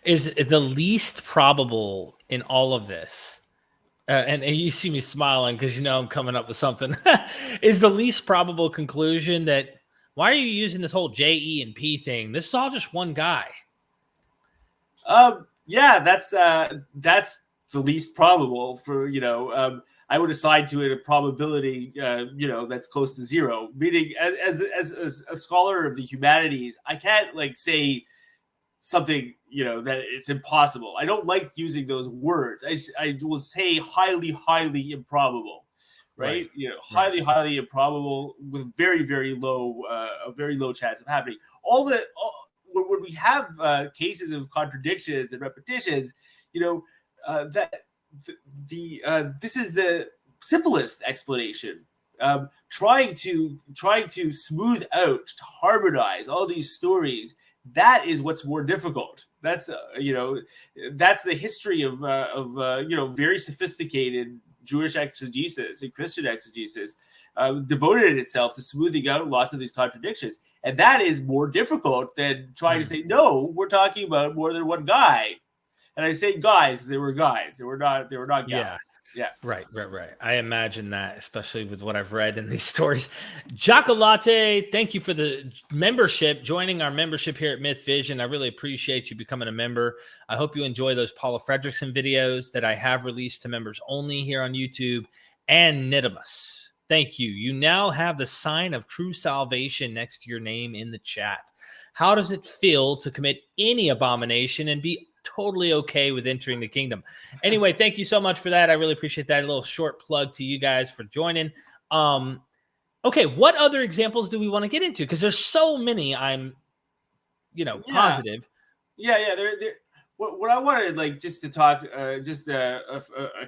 Is the least probable in all of this, and you see me smiling because I'm coming up with something, is the least probable conclusion that why are you using this whole J, E, and P thing? This is all just one guy. That's the least probable for, I would assign to it a probability, that's close to zero. Meaning, as a scholar of the humanities, I can't say something, that it's impossible. I don't like using those words. I will say highly, highly improbable, right? Highly, highly improbable with very, very low, a very low chance of happening. When we have cases of contradictions and repetitions, this is the simplest explanation. Trying to smooth out, to harmonize all these stories, that is what's more difficult. That's that's the history of very sophisticated Jewish exegesis and Christian exegesis devoted itself to smoothing out lots of these contradictions, and that is more difficult than trying to say, no, we're talking about more than one guy. And I say guys, they were guys. They were not gals. Yeah. Right. I imagine that, especially with what I've read in these stories. Jocolate, thank you for the membership, joining our membership here at MythVision. I really appreciate you becoming a member. I hope you enjoy those Paula Fredrickson videos that I have released to members only here on YouTube, and Nidimus. Thank you. You now have the sign of true salvation next to your name in the chat. How does it feel to commit any abomination and be totally okay with entering the kingdom? Anyway, thank you so much for that. I really appreciate that. A little short plug to you guys for joining. Okay, what other examples do we want to get into? Because there's so many. I'm, positive. Yeah. What I wanted, just to talk, just a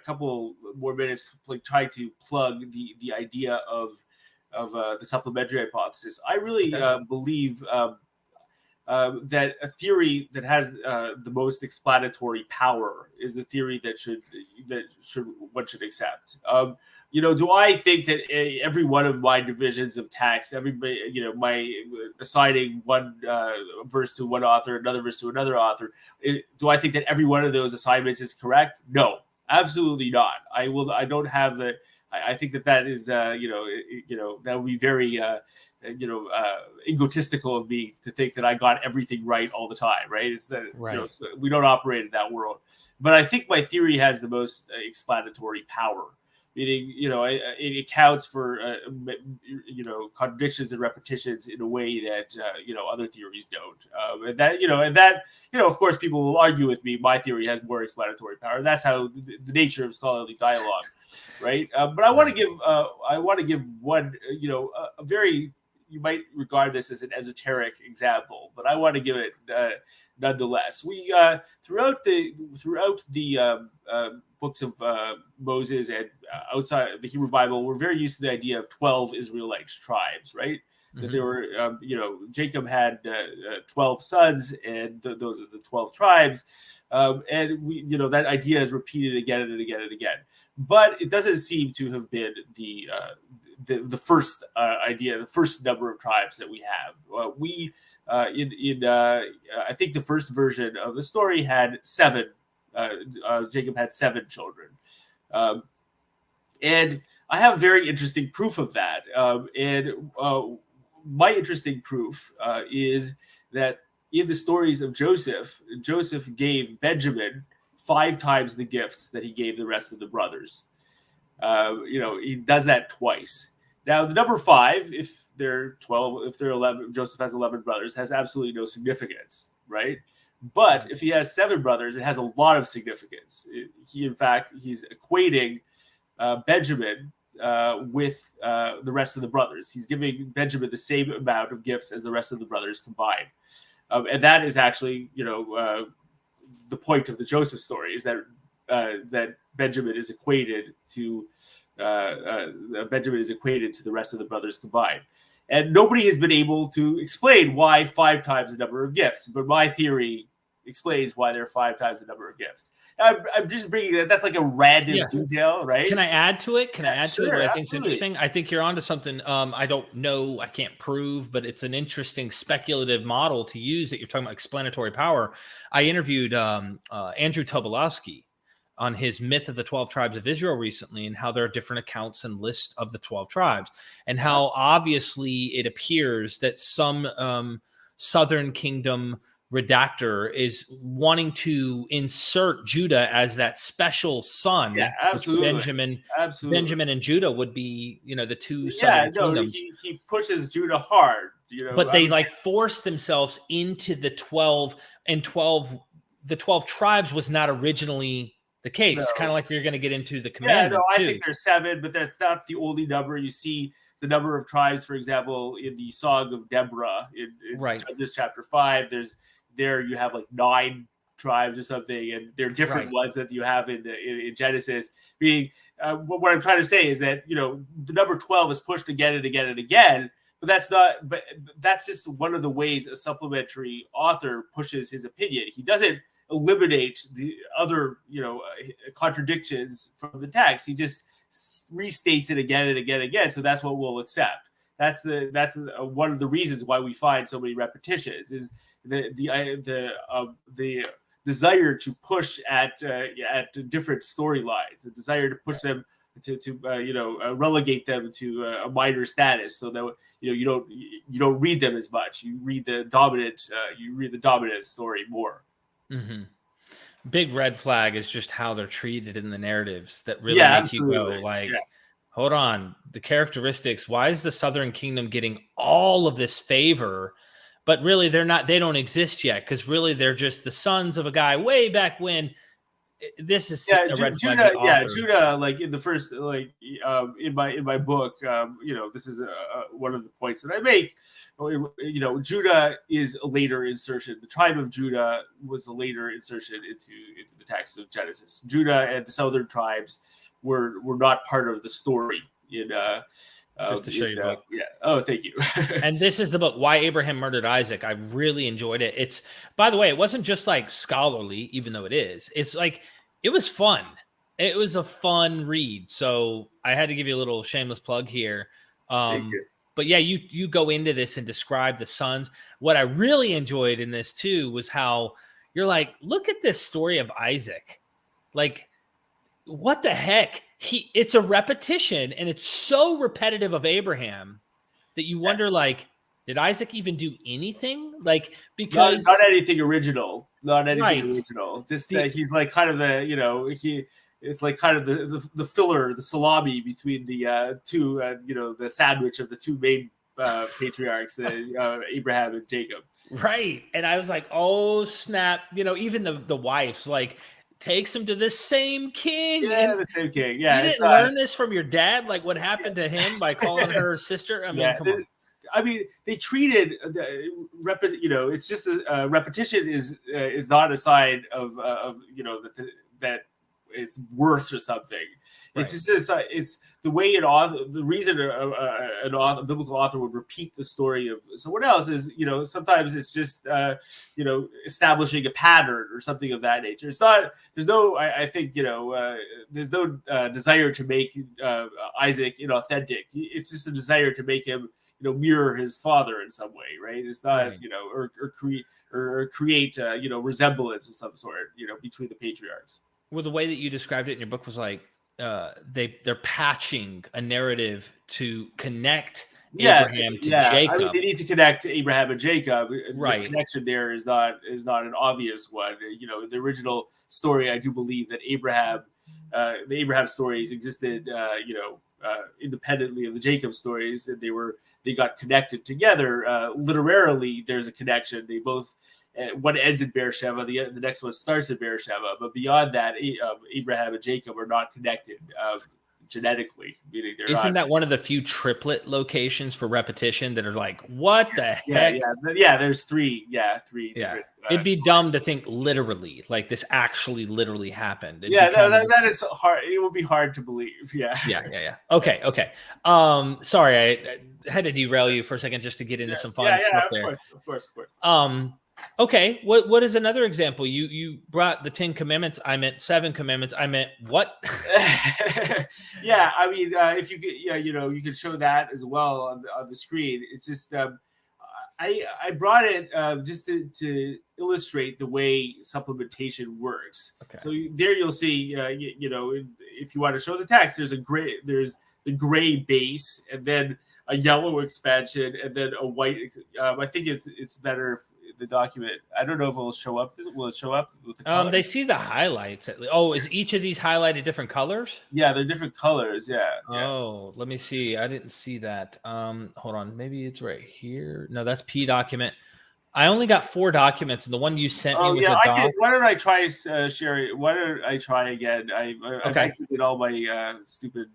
couple more minutes, try to plug the idea of the supplementary hypothesis. I really believe that a theory that has the most explanatory power is the theory that one should accept. Do I think that every one of my divisions of text, everybody, my assigning one verse to one author, another verse to another author, do I think that every one of those assignments is correct? No, absolutely not. I don't have the. I think that is, that would be very, egotistical of me to think that I got everything right all the time, right? It's that so we don't operate in that world. But I think my theory has the most explanatory power. Meaning, it accounts for, contradictions and repetitions in a way that, other theories don't. Of course, people will argue with me. My theory has more explanatory power. That's how the nature of scholarly dialogue, right? But I want to give one, a very, you might regard this as an esoteric example, but I want to give it nonetheless. We throughout the books of Moses and outside the Hebrew Bible, we're very used to the idea of 12 Israelite tribes, right? That there were, Jacob had 12 sons, and those are the 12 tribes, and we, that idea is repeated again and again and again. But it doesn't seem to have been the first idea, the first number of tribes that we have. I think the first version of the story had 7. Jacob had 7 children. And I have very interesting proof of that. My interesting proof is that in the stories of Joseph gave Benjamin 5 times the gifts that he gave the rest of the brothers. He does that twice. Now, the number 5, if they're 12, if they're 11, Joseph has 11 brothers, has absolutely no significance, right? But if he has 7 brothers, it has a lot of significance. He's equating Benjamin with the rest of the brothers. He's giving Benjamin the same amount of gifts as the rest of the brothers combined. And that is actually, the point of the Joseph story, is that Benjamin is equated to the rest of the brothers combined. And nobody has been able to explain why 5 times the number of gifts. But my theory explains why there are 5 times the number of gifts. I'm just bringing that. That's like a random detail, right? Can I add to it? What I think is interesting? I think you're onto something. I don't know. I can't prove, but it's an interesting speculative model to use that you're talking about explanatory power. I interviewed Andrew Tobolowsky on his Myth of the 12 Tribes of Israel recently, and how there are different accounts and lists of the 12 tribes, and how obviously it appears that some Southern Kingdom redactor is wanting to insert Judah as that special son. Yeah, absolutely. Benjamin and Judah would be, the two Southern kingdoms. He pushes Judah hard, but they force themselves into the 12, and the 12 tribes was not originally the case. No. Kind of like you're going to get into the commandment. I think there's 7, but that's not the only number. You see the number of tribes, for example, in the Song of Deborah in Judges chapter 5. There you have like 9 tribes or something, and there are different ones that you have in Genesis. Meaning, what I'm trying to say is that the number 12 is pushed again and again and again, but that's just one of the ways a supplementary author pushes his opinion. He doesn't eliminate the other contradictions from the text. He just restates it again and again and again. So that's what we'll accept. That's one of the reasons why we find so many repetitions, is the desire to push at different storylines, the desire to push them to relegate them to a minor status, so that you don't read them as much. You read the dominant story more. Mm-hmm. Big red flag is just how they're treated in the narratives that really make you go hold on, the characteristics. Why is the Southern Kingdom getting all of this favor? But really, they don't exist yet, because really they're just the sons of a guy way back when. This is a red flag. Judah, like in the first, in my book, this is one of the points that I make. Judah is a later insertion. The tribe of Judah was a later insertion into the text of Genesis. Judah and the southern tribes were not part of the story in Just to show your book. Yeah. Oh, thank you. And this is the book, Why Abraham Murdered Isaac. I really enjoyed it. It's, by the way, it wasn't just like scholarly, even though it is. It's like, it was fun. It was a fun read. So I had to give you a little shameless plug here. Thank you. But yeah, you go into this and describe the sons. What I really enjoyed in this too was how you're like, look at this story of Isaac. Like, what the heck? It's a repetition, and it's so repetitive of Abraham that you wonder, like, did Isaac even do anything? Like, because not anything original. Not anything Right. original. Just that he's like kind of the, it's like kind of the filler, the salami between the two, the sandwich of the two main patriarchs, Abraham and Jacob. Right. And I was like, oh, snap. Even the wives, like, takes him to the same king. Yeah, And the same king. Yeah, you didn't learn this from your dad? Like, what happened to him by calling her sister? I mean, come on. I mean, they treated it's just a repetition is not a sign of that it's worse or something. Right. It's just it's the way the reason a biblical author would repeat the story of someone else is sometimes it's just establishing a pattern or something of that nature. It's not. There's no. I think there's no desire to make Isaac inauthentic. It's just a desire to make him mirror his father in some way, right? It's not Right. or create resemblance of some sort between the patriarchs. Well, the way that you described it in your book was like they're patching a narrative to connect Abraham to Jacob. I mean, they need to connect Abraham and Jacob. Right. The connection there is not an obvious one. In the original story, I do believe that the Abraham stories existed, independently of the Jacob stories, and they got connected together. Literarily, there's a connection. They both. One ends in Beersheba, the next one starts in Beersheba. But beyond that, Abraham and Jacob are not connected genetically. Meaning Isn't that one of the few triplet locations for repetition that are like, what the heck? Yeah. There's three. Yeah, three. Yeah. Different, It'd be dumb to think literally, like this actually literally happened. That is hard. It would be hard to believe. Yeah. Yeah. Okay. Sorry, I had to derail you for a second just to get into some fun stuff there. Of course. Okay. What is another example? You brought the 10 Commandments. I meant 7 Commandments. I meant what? Yeah. I mean, if you could, you could show that as well on the screen. It's just, I brought it just to illustrate the way supplementation works. Okay. So there you'll see, if you want to show the text, there's the gray base, and then a yellow expansion, and then a white. I think it's better if the document. I don't know if it will show up. Will it show up with the colors? They see the highlights. Oh, is each of these highlighted different colors? Yeah, they're different colors. Yeah. Oh, let me see. I didn't see that. Hold on. Maybe it's right here. No, that's P document. I only got 4 documents, and the one you sent me was a doc. Why don't I try sharing? Why don't I try again? I've exited all my stupid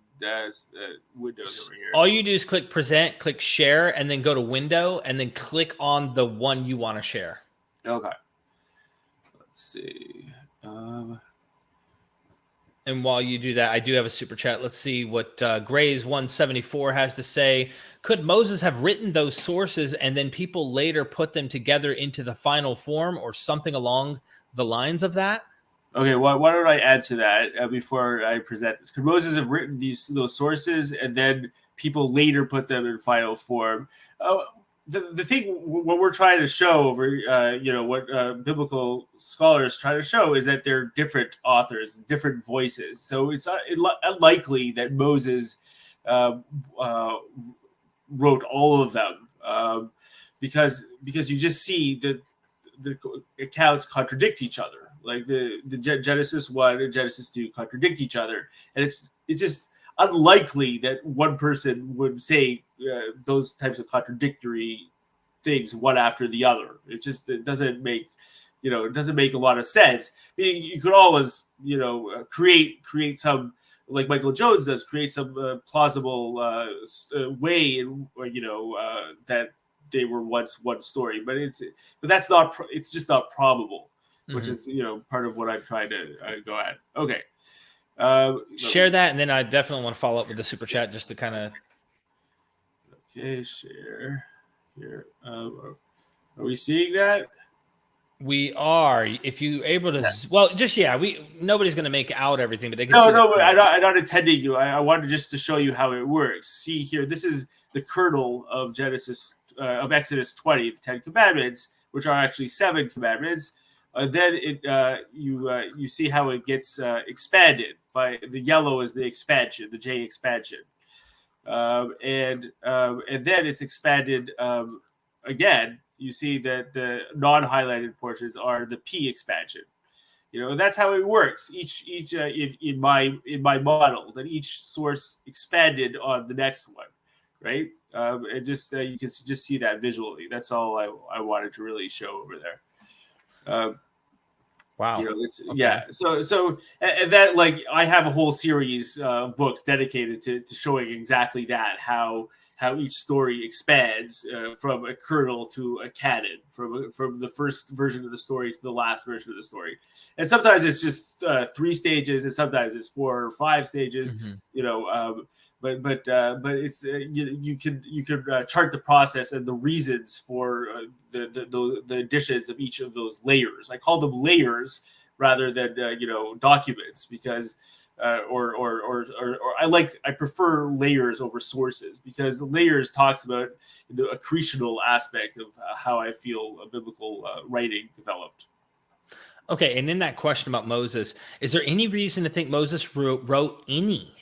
windows over here. All you do is click present, click share, and then go to window, and then click on the one you want to share. Okay. Let's see. And while you do that, I do have a super chat. Let's see what Gray's 174 has to say. Could Moses have written those sources and then people later put them together into the final form or something along the lines of that? Okay, why don't I answer that before I present this? Could Moses have written those sources and then people later put them in final form? The thing, what we're trying to show over, what biblical scholars try to show is that they're different authors, different voices. So it's unlikely that Moses wrote all of them because you just see that the accounts contradict each other. Like the Genesis 1 and Genesis 2 contradict each other, and it's just unlikely that one person would say those types of contradictory things one after the other. It doesn't make a lot of sense. I mean, you could always create some, like Michael Jones does, create some plausible way that they were once one story, but that's not. It's just not probable. Which is, part of what I'm trying to go at. Okay. Share that, and then I definitely want to follow up with the super chat just to kind of Okay, share here. Are we seeing that? We are. If you able to, nobody's going to make out everything, but they can. No, but I'm not intending you. I wanted just to show you how it works. See here, this is the kernel of Exodus 20, the 10 Commandments, which are actually 7 commandments. Then you see how it gets expanded. By the yellow is the expansion, the J expansion, and then it's expanded again. You see that the non-highlighted portions are the P expansion. That's how it works. Each in my model, that each source expanded on the next one, right? And just you can just see that visually. That's all I wanted to really show over there. Wow. Yeah. So and that, like, I have a whole series of books dedicated to showing exactly that, how each story expands from a kernel to a canon, from the first version of the story to the last version of the story. And sometimes it's just 3 stages, and sometimes it's 4 or 5 stages. Mm-hmm. But it's you can chart the process and the reasons for the additions of each of those layers. I call them layers rather than documents, because or I prefer layers over sources, because layers talks about the accretional aspect of how I feel a biblical writing developed. Okay, and in that question about Moses, is there any reason to think Moses wrote any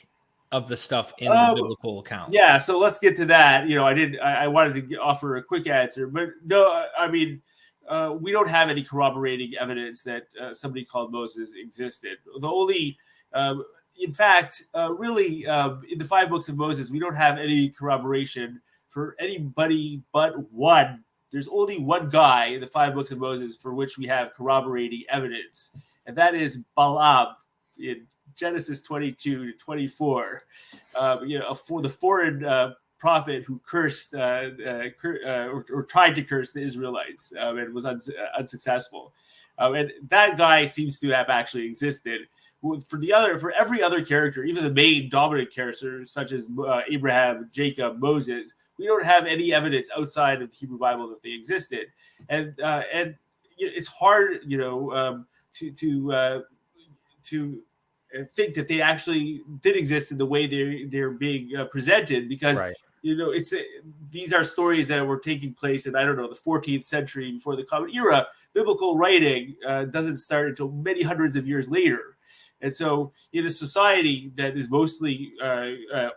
of the stuff in the biblical account? Yeah, so let's get to that. I wanted to offer a quick answer, but no, I mean, we don't have any corroborating evidence that somebody called Moses existed. The only in fact, really, in the 5 books of Moses, we don't have any corroboration for anybody but one. There's only one guy in the 5 books of Moses for which we have corroborating evidence, and that is Balaam in Genesis 22 to 24. For the foreign prophet who cursed or tried to curse the Israelites and was unsuccessful. And that guy seems to have actually existed. For every other character, even the main dominant characters such as Abraham, Jacob, Moses, we don't have any evidence outside of the Hebrew Bible that they existed, and it's hard, to think that they actually did exist in the way they're being presented, because right. These are stories that were taking place in, I don't know, the 14th century before the Common Era. Biblical writing doesn't start until many hundreds of years later. And so, in a society that is mostly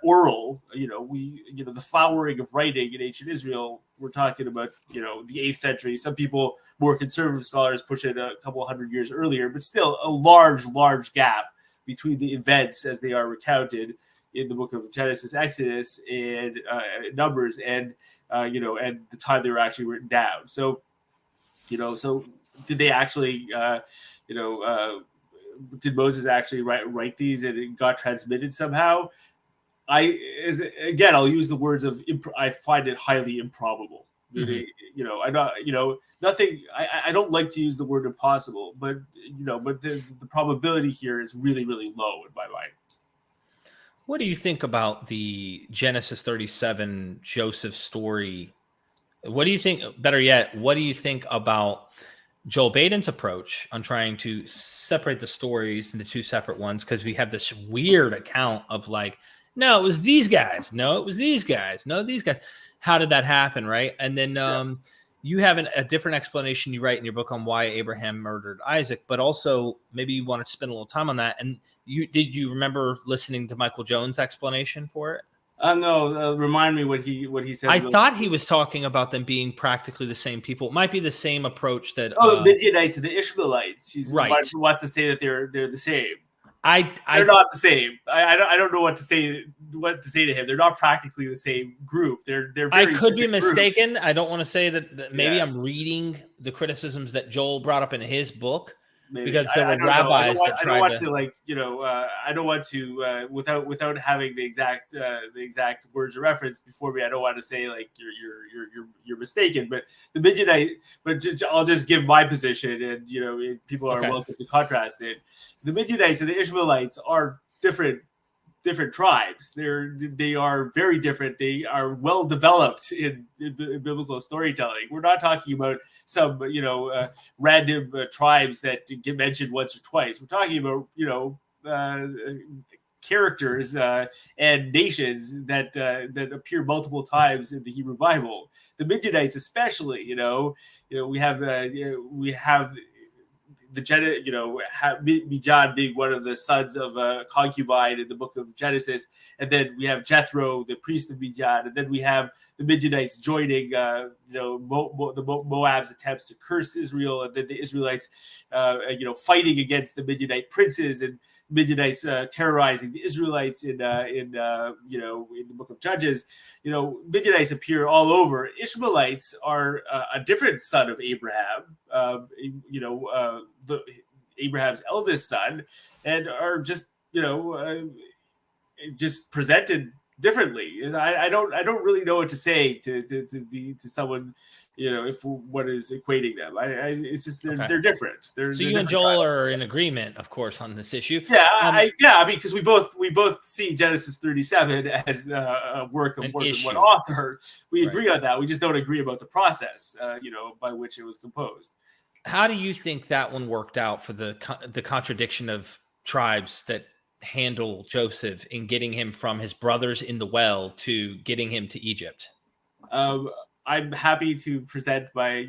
oral, the flowering of writing in ancient Israel, we're talking about, the 8th century. Some people, more conservative scholars, push it a couple hundred years earlier, but still a large gap between the events as they are recounted in the book of Genesis, Exodus, and Numbers, and and the time they were actually written down. So, so did they actually, did Moses actually write these and it got transmitted somehow? I'll use the words of I find it highly improbable. Mm-hmm. Nothing. I don't like to use the word impossible, but the probability here is really, really low in my mind. What do you think about the Genesis 37 Joseph story? What do you think? Better yet, what do you think about Joel Baden's approach on trying to separate the stories into 2 separate ones? Because we have this weird account of like, no, it was these guys. No, it was these guys. No, these guys. How did that happen, right? And then you have a different explanation you write in your book on why Abraham murdered Isaac, but also maybe you want to spend a little time on that. And did you remember listening to Michael Jones' explanation for it? No, remind me what he said. I thought he was talking about them being practically the same people. It might be the same approach that the Midianites and the Ishmaelites. He's right. Wants to say that they're the same. They're not the same. I don't know what to say to him. They're not practically the same group. They're very I could be mistaken. Groups. I don't want to say that maybe I'm reading the criticisms that Joel brought up in his book. Maybe. Because there were rabbis that tried I don't want to without having the exact words of reference before me. I don't want to say like you're mistaken. But the Midianite. But I'll just give my position, and people are welcome to contrast it. The Midianites and the Ishmaelites are different different tribes. They are very different. They are well developed in biblical storytelling. We're not talking about some random tribes that get mentioned once or twice. We're talking about characters and nations that appear multiple times in the Hebrew Bible. The Midianites, especially, we have Midian being one of the sons of a concubine in the book of Genesis, and then we have Jethro, the priest of Midian, and then we have the Midianites joining the Moab's attempts to curse Israel, and then the Israelites fighting against the Midianite princes, and Midianites terrorizing the Israelites in the book of Judges. Midianites appear all over. Ishmaelites are a different son of Abraham, Abraham's eldest son, and are just presented differently. I don't really know what to say to someone, if what is equating them. It's just they're different. So they're you and Joel are in agreement, of course, on this issue. Because we both see Genesis 37 as a work of more than one author. We agree on that. We just don't agree about the process, by which it was composed. How do you think that one worked out for the contradiction of tribes that handle Joseph in getting him from his brothers in the well to getting him to Egypt? I'm happy to present my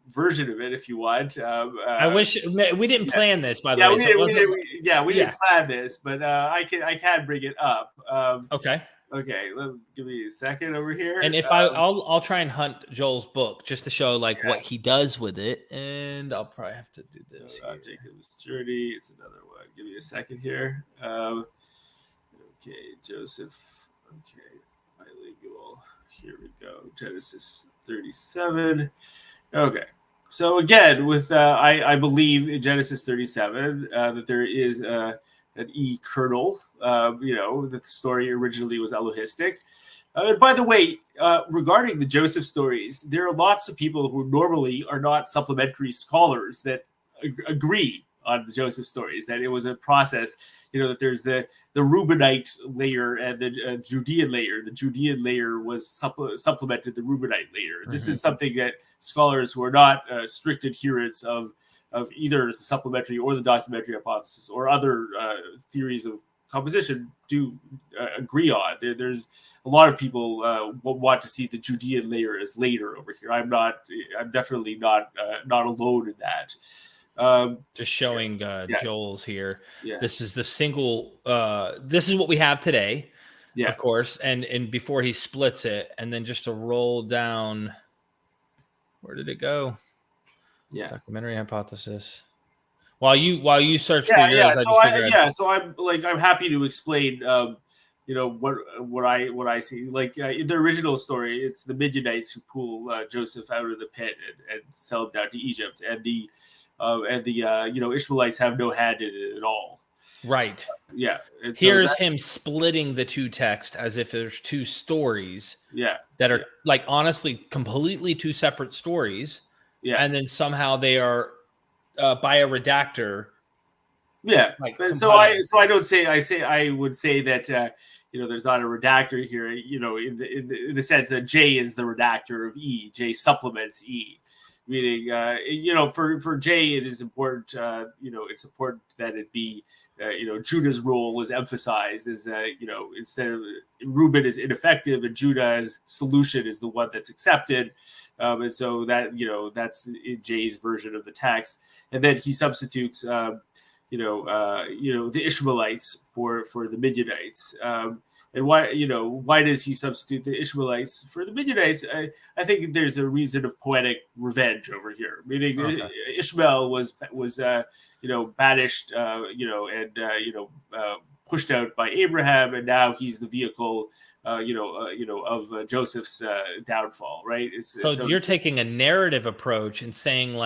version of it if you want. I wish we didn't plan this, by the way. We didn't plan this, but I can bring it up. Okay. Give me a second over here. And if I'll try and hunt Joel's book just to show what he does with it, and I'll probably have to do this. Jacob's journey. It's another one. Give me a second here. Joseph. Bilingual. Here we go. Genesis 37. Okay. So again, with I believe in Genesis 37 that there is an kernel. That the story originally was Elohistic. And by the way, regarding the Joseph stories, there are lots of people who normally are not supplementary scholars that agree on the Joseph stories, that it was a process, that there's the Reubenite layer and the Judean layer. The Judean layer was supplemented the Reubenite layer. Mm-hmm. This is something that scholars who are not strict adherents of either the supplementary or the documentary hypothesis or other theories of composition do agree on. There's a lot of people want to see the Judean layer as later over here. I'm definitely not alone in that. Just showing Joel's here. Yeah. This is the single. This is what we have today, of course. And before he splits it, and then just to roll down. Where did it go? Yeah, documentary hypothesis. While you search for yours, so I'm happy to explain. What I see. In the original story, it's the Midianites who pull Joseph out of the pit and sell him down to Egypt, and the Ishmaelites have no hand in it at all. Right. And here's him splitting the two texts as if there's two stories. That are honestly completely two separate stories. And then somehow they are by a redactor. I would say that there's not a redactor here. In the sense that J is the redactor of E. J supplements E. Meaning, for J, it is important. It's important that it be, Judah's role is emphasized as, instead of Reuben is ineffective and Judah's solution is the one that's accepted, and so that that's in J's version of the text, and then he substitutes, the Ishmaelites for the Midianites. And why does he substitute the Ishmaelites for the Midianites? I think there's a reason of poetic revenge over here. Meaning Ishmael was banished, pushed out by Abraham, and now he's the vehicle, of Joseph's downfall. Right. So you're taking a narrative approach and saying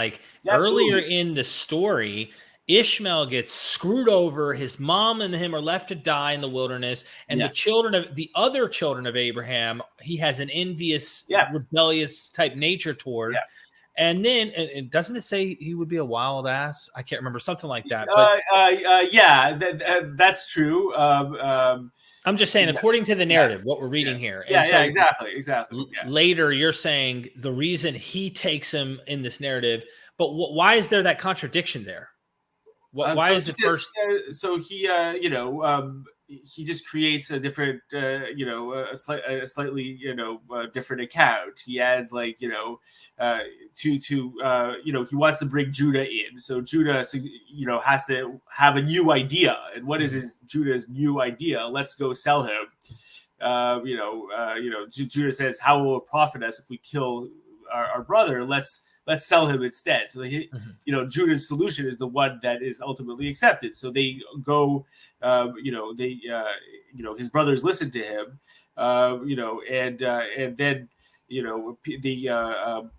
earlier in the story, Ishmael gets screwed over. His mom and him are left to die in the wilderness. And the other children of Abraham, he has an envious, rebellious type nature toward. And then, and doesn't it say he would be a wild ass? I can't remember, something like that. But yeah, that's true. I'm just saying, according to the narrative, what we're reading here. And so exactly. Yeah. Later, you're saying the reason he takes him in this narrative, but why is there that contradiction there? Why is it first? So he, he just creates a different, a slightly, different account. He adds he wants to bring Judah in. So Judah, has to have a new idea. And what is Judah's new idea? Let's go sell him. Judah says, "How will it profit us if we kill our brother? Let's sell him instead." So Judah's solution is the one that is ultimately accepted. So they go, his brothers listen to him, and then they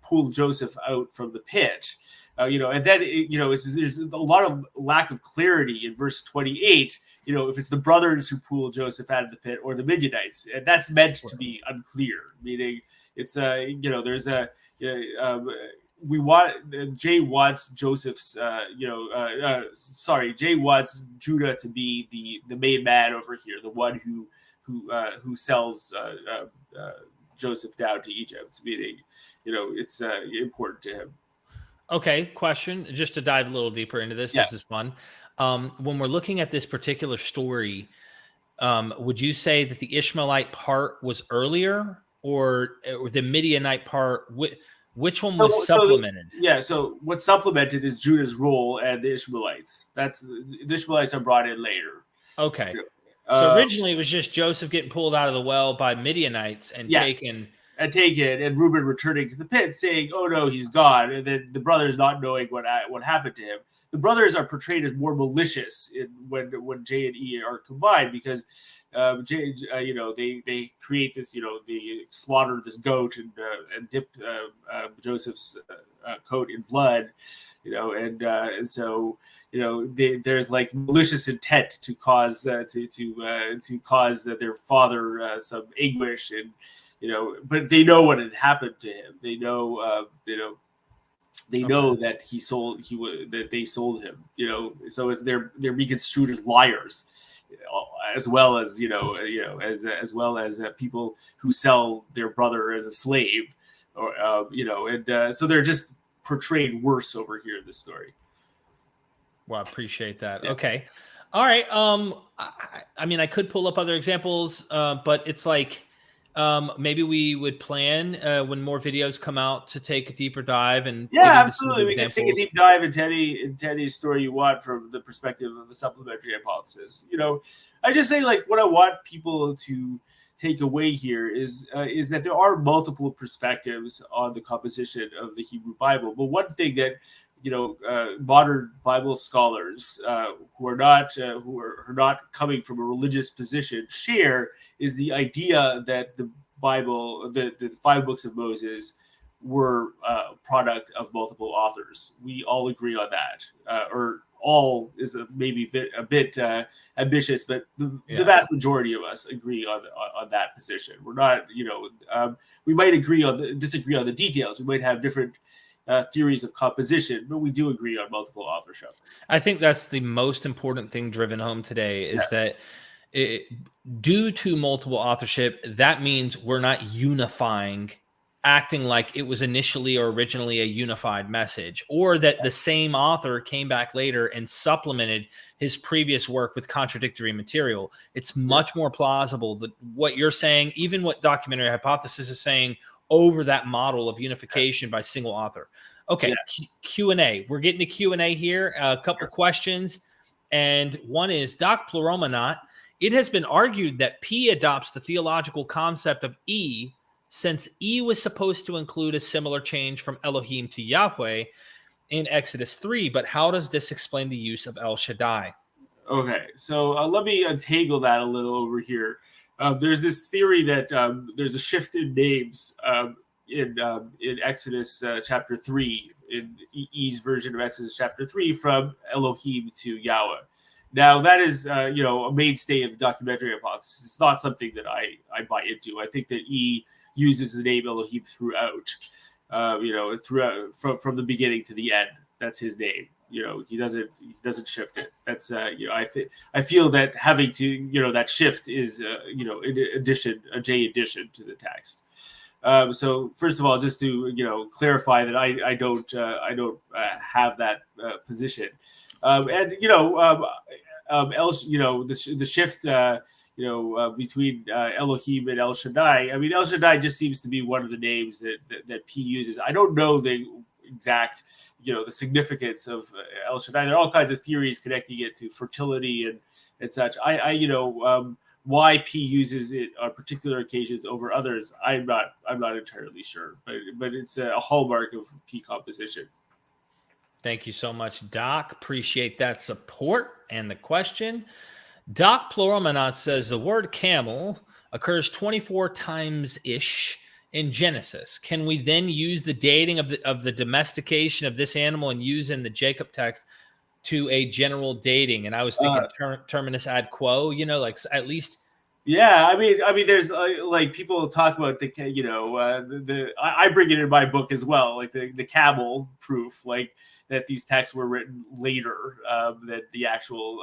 pull Joseph out from the pit, and then there's a lot of lack of clarity in verse 28. If it's the brothers who pull Joseph out of the pit or the Midianites, and that's meant to be unclear. Meaning, it's there's a Jay wants Joseph's Jay wants Judah to be the main man over here, the one who sells Joseph down to Egypt, meaning it's important to him. Okay, question, just to dive a little deeper into this. This is fun. When we're looking at this particular story, would you say that the Ishmaelite part was earlier, or the Midianite part? Which one was supplemented? So what's supplemented is Judah's role and the Ishmaelites. The Ishmaelites are brought in later. Okay. So originally it was just Joseph getting pulled out of the well by Midianites and taken, and Reuben returning to the pit saying, "Oh no, he's gone," and then the brothers not knowing what happened to him. The brothers are portrayed as more malicious when J and E are combined, because they create this, they slaughter this goat and dip Joseph's coat in blood, and so there's malicious intent to cause to cause their father some anguish, and but they know what had happened to him. They know that they sold him, so they're being construed as liars, as well as as well as people who sell their brother as a slave, or so they're just portrayed worse over here in this story. Well, I appreciate that. Yeah. Okay, all right. I mean, I could pull up other examples, but it's maybe we would plan when more videos come out to take a deeper dive and absolutely, we can take a deep dive into any story you want from the perspective of the supplementary hypothesis. I just say what I want people to take away here is that there are multiple perspectives on the composition of the Hebrew Bible. But one thing that modern Bible scholars who are not coming from a religious position share is the idea that the Bible, the 5 books of Moses, were a product of multiple authors. We all agree on that, or all is maybe a bit ambitious, but the vast majority of us agree on that position. We're not, we might disagree on the details. We might have different theories of composition, but we do agree on multiple authorship. I think that's the most important thing driven home today is that due to multiple authorship, that means we're not unifying, acting like it was initially or originally a unified message, or that the same author came back later and supplemented his previous work with contradictory material. It's much more plausible that what you're saying, even what Documentary Hypothesis is saying, over that model of unification by single author. Okay, Q&A. We're getting to Q&A here. A couple questions. And one is, Doc Pluromanaut, it has been argued that P adopts the theological concept of E, since E was supposed to include a similar change from Elohim to Yahweh in Exodus 3, but how does this explain the use of El Shaddai? Okay, so let me untangle that a little over here. There's this theory that there's a shift in names in Exodus chapter 3, in E's version of Exodus chapter 3, from Elohim to Yahweh. Now, that is a mainstay of the documentary hypothesis. It's not something that I buy into. I think that E uses the name Elohim throughout. throughout from the beginning to the end. That's his name. He doesn't shift it. That's I feel that having to that shift is a J addition to the text. So first of all, just to clarify that I don't have that position, and the shift between Elohim and El Shaddai. I mean, El Shaddai just seems to be one of the names that P uses. I don't know the exact the significance of El Shaddai. There are all kinds of theories connecting it to fertility and such. Why P uses it on particular occasions over others, I'm not entirely sure, but it's a hallmark of P composition. Thank you so much, Doc. Appreciate that support and the question. Doc Pluralmanot says the word camel occurs 24 times ish in Genesis. Can we then use the dating of the domestication of this animal and use in the Jacob text to a general dating? And I was thinking terminus ad quo, like at least. Yeah, I mean, there's like people talk about I bring it in my book as well, like the camel proof, like that these texts were written later than the actual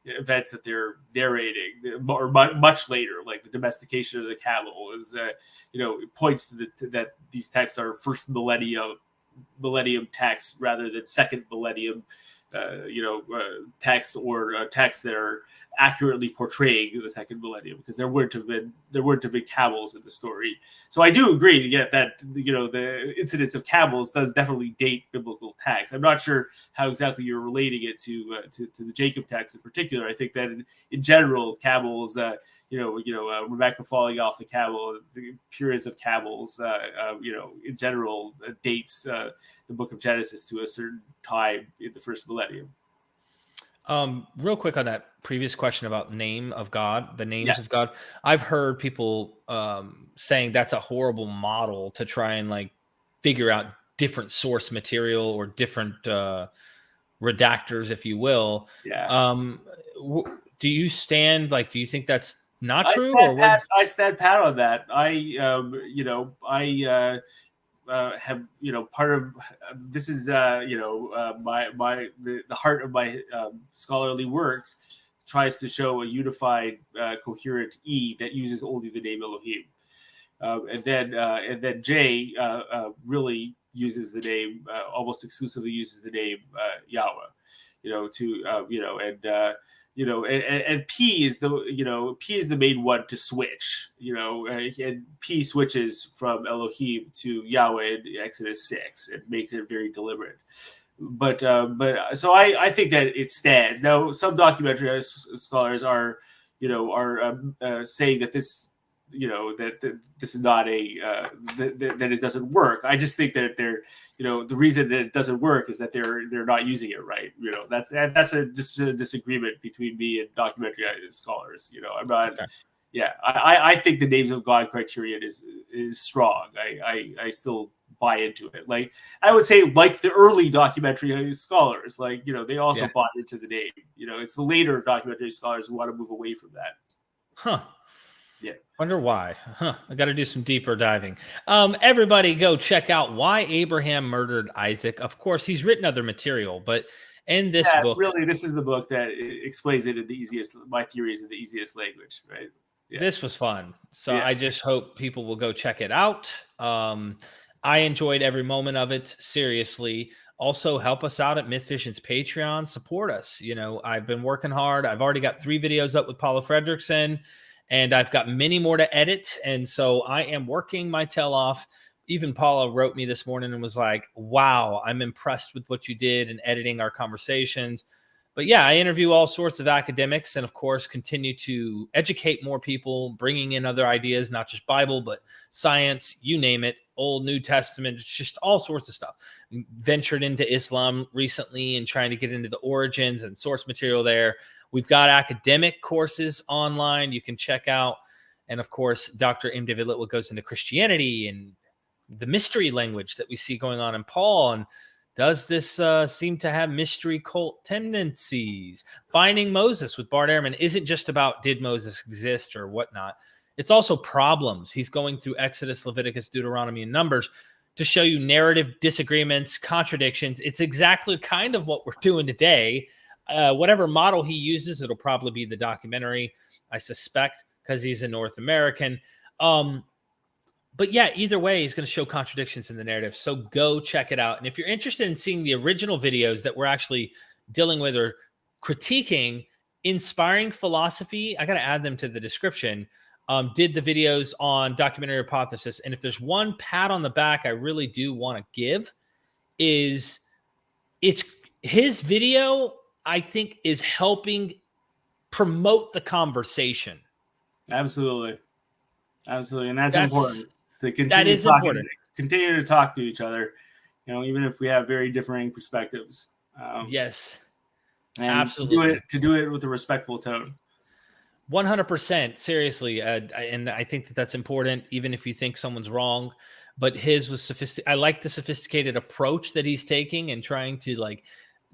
events that they're narrating, or much later, like the domestication of the camel is, it points to that these texts are first millennium texts rather than second millennium texts or texts that are accurately portraying the second millennium, because there wouldn't have been camels in the story. So I do agree that the incidence of camels does definitely date biblical texts. I'm not sure how exactly you're relating it to the Jacob text in particular. I think that in general, camels, Rebecca falling off the camel, the appearance of camels, in general dates the book of Genesis to a certain time in the first millennium. Real quick on that previous question about name of God, the names of God. I've heard people saying that's a horrible model to try and figure out different source material or different redactors, if you will. Yeah. Do you stand do you think that's not true? I stand pat on that. Have part of this is the heart of my scholarly work tries to show a unified coherent E that uses only the name Elohim, and then J really uses the name almost exclusively uses the name Yahweh, and P is the main one to switch, and P switches from Elohim to Yahweh in Exodus 6 and makes it very deliberate. But so I think that it stands. Now, some documentary scholars are saying that this that this is not that it doesn't work. I just think that the reason that it doesn't work is that they're not using it right. That's just a disagreement between me and documentary scholars. I'm not. Okay. Yeah, I think the names of God criterion is strong. I still buy into it. I would say, the early documentary scholars, they also bought into the name. It's the later documentary scholars who want to move away from that. Huh. Yeah. Wonder why. I got to do some deeper diving. Everybody go check out Why Abraham Murdered Isaac. Of course, he's written other material, but in this book, really, this is the book that explains it in my theories in the easiest language, right? Yeah. This was fun. So I just hope people will go check it out. I enjoyed every moment of it. Seriously. Also, help us out at MythVision's Patreon. Support us. I've been working hard. I've already got 3 videos up with Paula Fredrickson, and I've got many more to edit. And so I am working my tail off. Even Paula wrote me this morning and was like, wow, I'm impressed with what you did in editing our conversations. But yeah, I interview all sorts of academics and, of course, continue to educate more people, bringing in other ideas, not just Bible, but science, you name it, Old, New Testament, it's just all sorts of stuff. Ventured into Islam recently and trying to get into the origins and source material there. We've got academic courses online you can check out. And, of course, Dr. M. David Litwood goes into Christianity and the mystery language that we see going on in Paul. And does this seem to have mystery cult tendencies? Finding Moses with Bart Ehrman isn't just about did Moses exist or whatnot. It's also problems. He's going through Exodus, Leviticus, Deuteronomy, and Numbers, to show you narrative disagreements, contradictions. It's exactly kind of what we're doing today. Whatever model he uses, it'll probably be the documentary, I suspect, because he's a North American. But yeah, either way, he's going to show contradictions in the narrative. So go check it out. And if you're interested in seeing the original videos that we're actually dealing with or critiquing, Inspiring Philosophy, I got to add them to the description, did the videos on Documentary Hypothesis. And if there's one pat on the back I really do want to give, is it's his video, I think, is helping promote the conversation. Absolutely. And that's important. To continue that is talking, important. Continue to talk to each other, even if we have very differing perspectives. Yes, and absolutely. To do it with a respectful tone. 100%. Seriously. And I think that's important, even if you think someone's wrong. But his was sophisticated. I like the sophisticated approach that he's taking and trying to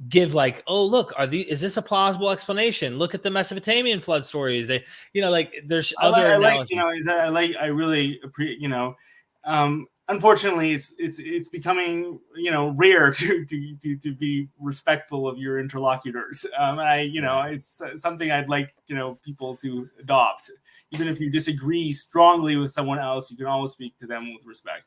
give oh, look, is this a plausible explanation? Look at the Mesopotamian flood stories. They, there's other. I really appreciate, unfortunately it's becoming, rare to be respectful of your interlocutors. It's something I'd like, people to adopt. Even if you disagree strongly with someone else, you can always speak to them with respect.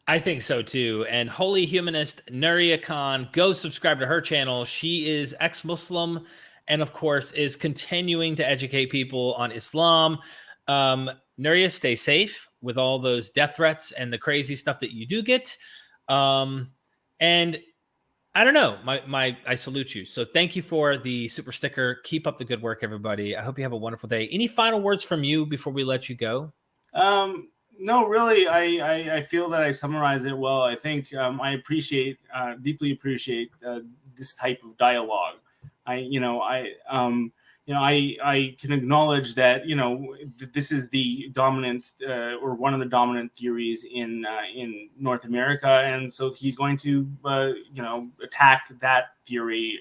I think so too. And holy humanist Nuria Khan, go subscribe to her channel. She is ex-Muslim and of course is continuing to educate people on Islam. Nuria, stay safe with all those death threats and the crazy stuff that you do get. And I don't know, I salute you. So thank you for the super sticker. Keep up the good work, everybody. I hope you have a wonderful day. Any final words from you before we let you go? No, really, I feel that I summarized it well. I think I deeply appreciate this type of dialogue. I can acknowledge that this is the dominant or one of the dominant theories in North America, and so he's going to attack that theory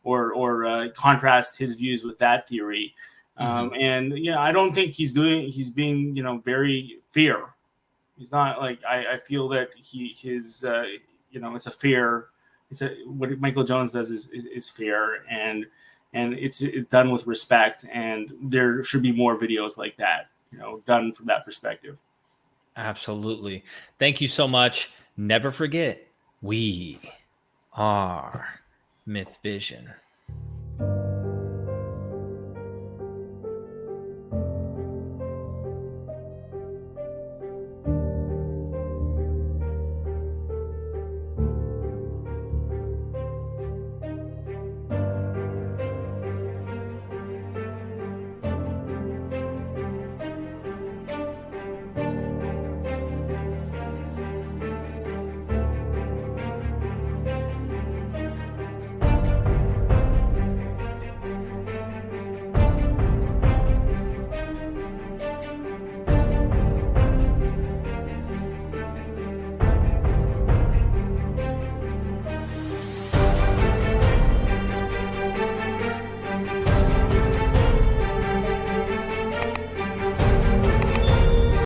or contrast his views with that theory. And I don't think he's being very fair. He's not I feel that it's a fair. What Michael Jones does is fair, and it's done with respect, and there should be more videos like that, done from that perspective. Absolutely. Thank you so much. Never forget, we are MythVision.